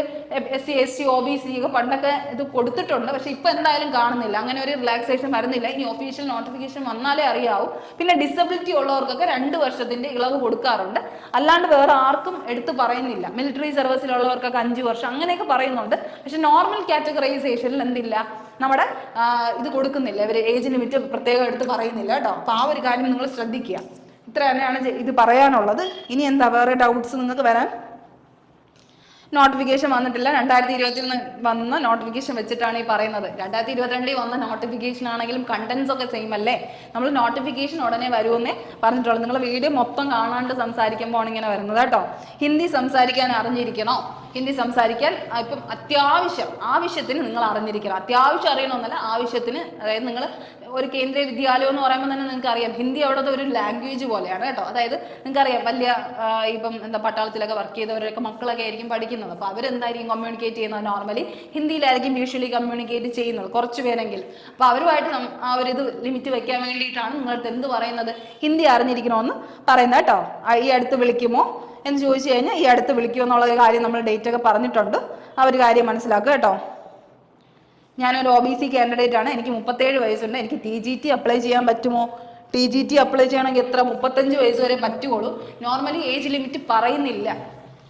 A: SC ST OBC ഒക്കെ പണ്ടൊക്കെ ഇത് കൊടുത്തിട്ടുണ്ട്. പക്ഷെ ഇപ്പൊ എന്തായാലും കാണുന്നില്ല, അങ്ങനെ ഒരു റിലാക്സേഷൻ വരുന്നില്ല. ഇനി ഒഫീഷ്യൽ നോട്ടിഫിക്കേഷൻ വന്നാലേ അറിയാവൂ. പിന്നെ ഡിസബിലിറ്റി ഉള്ളവർക്കൊക്കെ 2 വർഷത്തിന്റെ ഇളവ് കൊടുക്കാറുണ്ട്. അല്ലാണ്ട് വേറെ ആർക്കും എടുത്ത് പറയുന്നില്ല. മിലിറ്ററി സർവീസിലുള്ളവർക്കൊക്കെ 5 വർഷം അങ്ങനെയൊക്കെ പറയുന്നുണ്ട്. പക്ഷെ നോർമൽ കാറ്റഗറൈസേഷനിൽ എന്തില്ല, നമ്മുടെ ഇത് കൊടുക്കുന്നില്ല. ഇവർ ഏജ് ലിമിറ്റ് പ്രത്യേകം എടുത്ത് പറയുന്നില്ല കേട്ടോ. അപ്പൊ ആ ഒരു കാര്യം നിങ്ങൾ ശ്രദ്ധിക്കുക. ഇത്ര തന്നെയാണ് ഇത് പറയാനുള്ളത്. ഇനി എന്താ വേറെ ഡൗട്ട്സ് നിങ്ങൾക്ക് വരാൻ? നോട്ടിഫിക്കേഷൻ വന്നിട്ടില്ല. 2020 വന്ന നോട്ടിഫിക്കേഷൻ വെച്ചിട്ടാണ് ഈ പറയുന്നത്. 2022 വന്ന നോട്ടിഫിക്കേഷൻ ആണെങ്കിലും കണ്ടന്റ്സ് ഒക്കെ സെയിം അല്ലേ. നമ്മൾ നോട്ടിഫിക്കേഷൻ ഉടനെ വരുമെന്നേ പറഞ്ഞിട്ടുള്ളൂ. നിങ്ങൾ വീഡിയോ മൊത്തം കാണാണ്ട് സംസാരിക്കുമ്പോൾ ഇങ്ങനെ വരുന്നത് കേട്ടോ. ഹിന്ദി സംസാരിക്കാൻ അറിഞ്ഞിരിക്കണോ? ഹിന്ദി സംസാരിക്കാൻ ഇപ്പം ആവശ്യത്തിന് നിങ്ങൾ അറിഞ്ഞിരിക്കണം. അത്യാവശ്യം അറിയണമെന്നല്ല, ആവശ്യത്തിന്. അതായത് നിങ്ങൾ ഒരു കേന്ദ്രീയ വിദ്യാലയം എന്ന് പറയുമ്പോൾ തന്നെ നിങ്ങൾക്ക് അറിയാം, ഹിന്ദി അവിടുത്തെ ഒരു ലാംഗ്വേജ് പോലെയാണ് കേട്ടോ. അതായത് നിങ്ങൾക്കറിയാം, വലിയ ഇപ്പം എന്താ പട്ടാളത്തിലൊക്കെ വർക്ക് ചെയ്തവരൊക്കെ മക്കളൊക്കെ ആയിരിക്കും പഠിക്കുന്നത്. അപ്പോൾ അവരെന്തായിരിക്കും കമ്മ്യൂണിക്കേറ്റ് ചെയ്യുന്നത്? നോർമലി ഹിന്ദിയിലായിരിക്കും യൂഷ്വലി കമ്മ്യൂണിക്കേറ്റ് ചെയ്യുന്നത്, കുറച്ച് പേരെങ്കിലും. അപ്പോൾ അവരുമായിട്ട് ആ ഒരു ഇത് ലിമിറ്റ് വെക്കാൻ വേണ്ടിയിട്ടാണ് നിങ്ങളടുത്ത് എന്ത് പറയുന്നത്, ഹിന്ദി അറിഞ്ഞിരിക്കണമെന്ന് പറയുന്നത് കേട്ടോ. ഈ അടുത്ത് വിളിക്കുമോ എന്ന് ചോദിച്ചു കഴിഞ്ഞാൽ ഈ അടുത്ത് വിളിക്കുമോ എന്നുള്ള കാര്യം നമ്മൾ ഡേറ്റ് ഒക്കെ പറഞ്ഞിട്ടുണ്ട്. ആ ഒരു കാര്യം മനസ്സിലാക്കുക കേട്ടോ. ഞാനൊരു OBC കാൻഡിഡേറ്റ് ആണ്. എനിക്ക് 37 വയസ്സുണ്ട്. എനിക്ക് TGT അപ്ലൈ ചെയ്യാൻ പറ്റുമോ? TGT അപ്ലൈ ചെയ്യണമെങ്കിൽ എത്ര? 35 വയസ്സ് വരെ പറ്റുള്ളൂ. നോർമലി ഏജ് ലിമിറ്റ് പറയുന്നില്ല.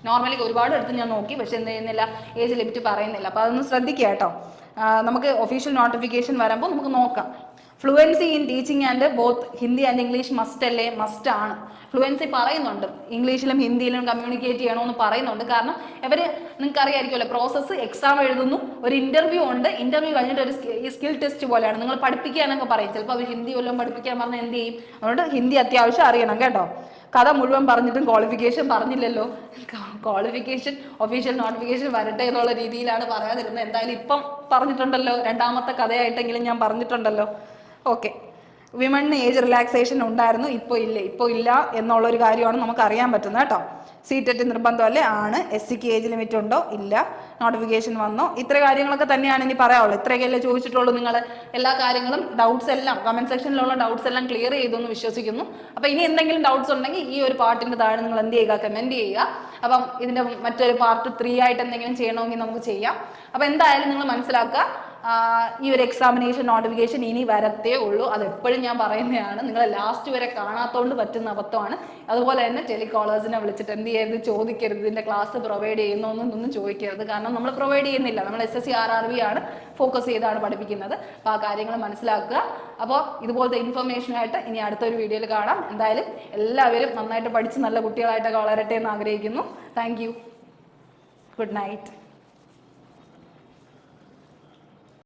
A: നോർമലി ഒരുപാട് അടുത്ത് ഞാൻ നോക്കി, പക്ഷെ എന്ത് ചെയ്യുന്നില്ല, ഏജ് ലിമിറ്റ് പറയുന്നില്ല. അപ്പോൾ അതൊന്ന് ശ്രദ്ധിക്കുക കേട്ടോ. നമുക്ക് ഒഫീഷ്യൽ നോട്ടിഫിക്കേഷൻ വരുമ്പോൾ നമുക്ക് നോക്കാം. Fluency in teaching and both Hindi and English must അല്ലേ? മസ്റ്റ് ആണ്. ഫ്ലുവൻസി പറയുന്നുണ്ട്, ഇംഗ്ലീഷിലും ഹിന്ദിയിലും കമ്മ്യൂണിക്കേറ്റ് ചെയ്യണമെന്ന് പറയുന്നുണ്ട്. കാരണം ഇവർ നിങ്ങൾക്ക് അറിയാമായിരിക്കുമല്ലോ, പ്രോസസ്സ് എക്സാം എഴുതുന്നു, ഒരു ഇന്റർവ്യൂ ഉണ്ട്, ഇന്റർവ്യൂ കഴിഞ്ഞിട്ട് ഒരു സ്കിൽ ടെസ്റ്റ് പോലെയാണ്. നിങ്ങൾ പഠിപ്പിക്കാനൊക്കെ പറയും. ചിലപ്പോൾ അവർ ഹിന്ദി വല്ലതും പഠിപ്പിക്കാൻ പറഞ്ഞാൽ എന്ത് ചെയ്യും? അതുകൊണ്ട് ഹിന്ദി അത്യാവശ്യം അറിയണം കേട്ടോ. കഥ മുഴുവൻ പറഞ്ഞിട്ടും ക്വാളിഫിക്കേഷൻ പറഞ്ഞില്ലല്ലോ. ക്വാളിഫിക്കേഷൻ ഒഫീഷ്യൽ നോട്ടിഫിക്കേഷൻ വരട്ടെ എന്നുള്ള രീതിയിലാണ് പറയാതിരുന്നത്. എന്തായാലും ഇപ്പം പറഞ്ഞിട്ടുണ്ടല്ലോ, രണ്ടാമത്തെ കഥയായിട്ടെങ്കിലും ഞാൻ പറഞ്ഞിട്ടുണ്ടല്ലോ. ഓക്കെ, വിമണിന് ഏജ് റിലാക്സേഷൻ ഉണ്ടായിരുന്നു, ഇപ്പോൾ ഇല്ല എന്നുള്ളൊരു കാര്യമാണ് നമുക്ക് അറിയാൻ പറ്റുന്നത് കേട്ടോ. CTET നിർബന്ധമല്ലേ? ആണ്. SCക്ക് ഏജ് ലിമിറ്റ് ഉണ്ടോ? ഇല്ല. നോട്ടിഫിക്കേഷൻ വന്നോ? ഇത്ര കാര്യങ്ങളൊക്കെ തന്നെയാണ് ഇനി പറയാനുള്ളൂ. ഇത്രയൊക്കെയല്ലേ ചോദിച്ചിട്ടുള്ളൂ. നിങ്ങൾ എല്ലാ കാര്യങ്ങളും ഡൗട്ട്സ് എല്ലാം കമന്റ് സെക്ഷനിലുള്ള ഡൗട്ട്സ് എല്ലാം ക്ലിയർ ചെയ്തു എന്ന് വിശ്വസിക്കുന്നു. അപ്പോൾ ഇനി എന്തെങ്കിലും ഡൗട്ട്സ് ഉണ്ടെങ്കിൽ ഈ ഒരു പാർട്ടിന്റെ താഴെ നിങ്ങൾ എന്ത് ചെയ്യുക, കമന്റ് ചെയ്യുക. അപ്പം ഇതിന്റെ മറ്റൊരു പാർട്ട് 3 ആയിട്ട് എന്തെങ്കിലും ചെയ്യണമെങ്കിൽ നമുക്ക് ചെയ്യാം. അപ്പോൾ എന്തായാലും നിങ്ങൾ മനസ്സിലാക്കുക, ഈ ഒരു എക്സാമിനേഷൻ നോട്ടിഫിക്കേഷൻ ഇനി വരത്തേ ഉള്ളൂ. അത് എപ്പോഴും ഞാൻ പറയുന്നതാണ്, നിങ്ങൾ ലാസ്റ്റ് വരെ കാണാത്തതുകൊണ്ട് പറ്റുന്ന അബദ്ധമാണ്. അതുപോലെ തന്നെ ടെലികോളേഴ്സിനെ വിളിച്ചിട്ട് എന്ത് ചെയ്യരുത്, ചോദിക്കരുത് ഇതിൻ്റെ ക്ലാസ് പ്രൊവൈഡ് ചെയ്യുന്നൊന്നും ചോദിക്കരുത്. കാരണം നമ്മൾ പ്രൊവൈഡ് ചെയ്യുന്നില്ല, നമ്മൾ SSC RRB ആണ് ഫോക്കസ് ചെയ്താണ് പഠിപ്പിക്കുന്നത്. അപ്പോൾ ആ കാര്യങ്ങൾ മനസ്സിലാക്കുക. അപ്പോൾ ഇതുപോലത്തെ ഇൻഫർമേഷനായിട്ട് ഇനി അടുത്തൊരു വീഡിയോയിൽ കാണാം. എന്തായാലും എല്ലാവരും നന്നായിട്ട് പഠിച്ച് നല്ല കുട്ടികളായിട്ടൊക്കെ വളരട്ടെ എന്ന് ആഗ്രഹിക്കുന്നു. Thank you. Good night.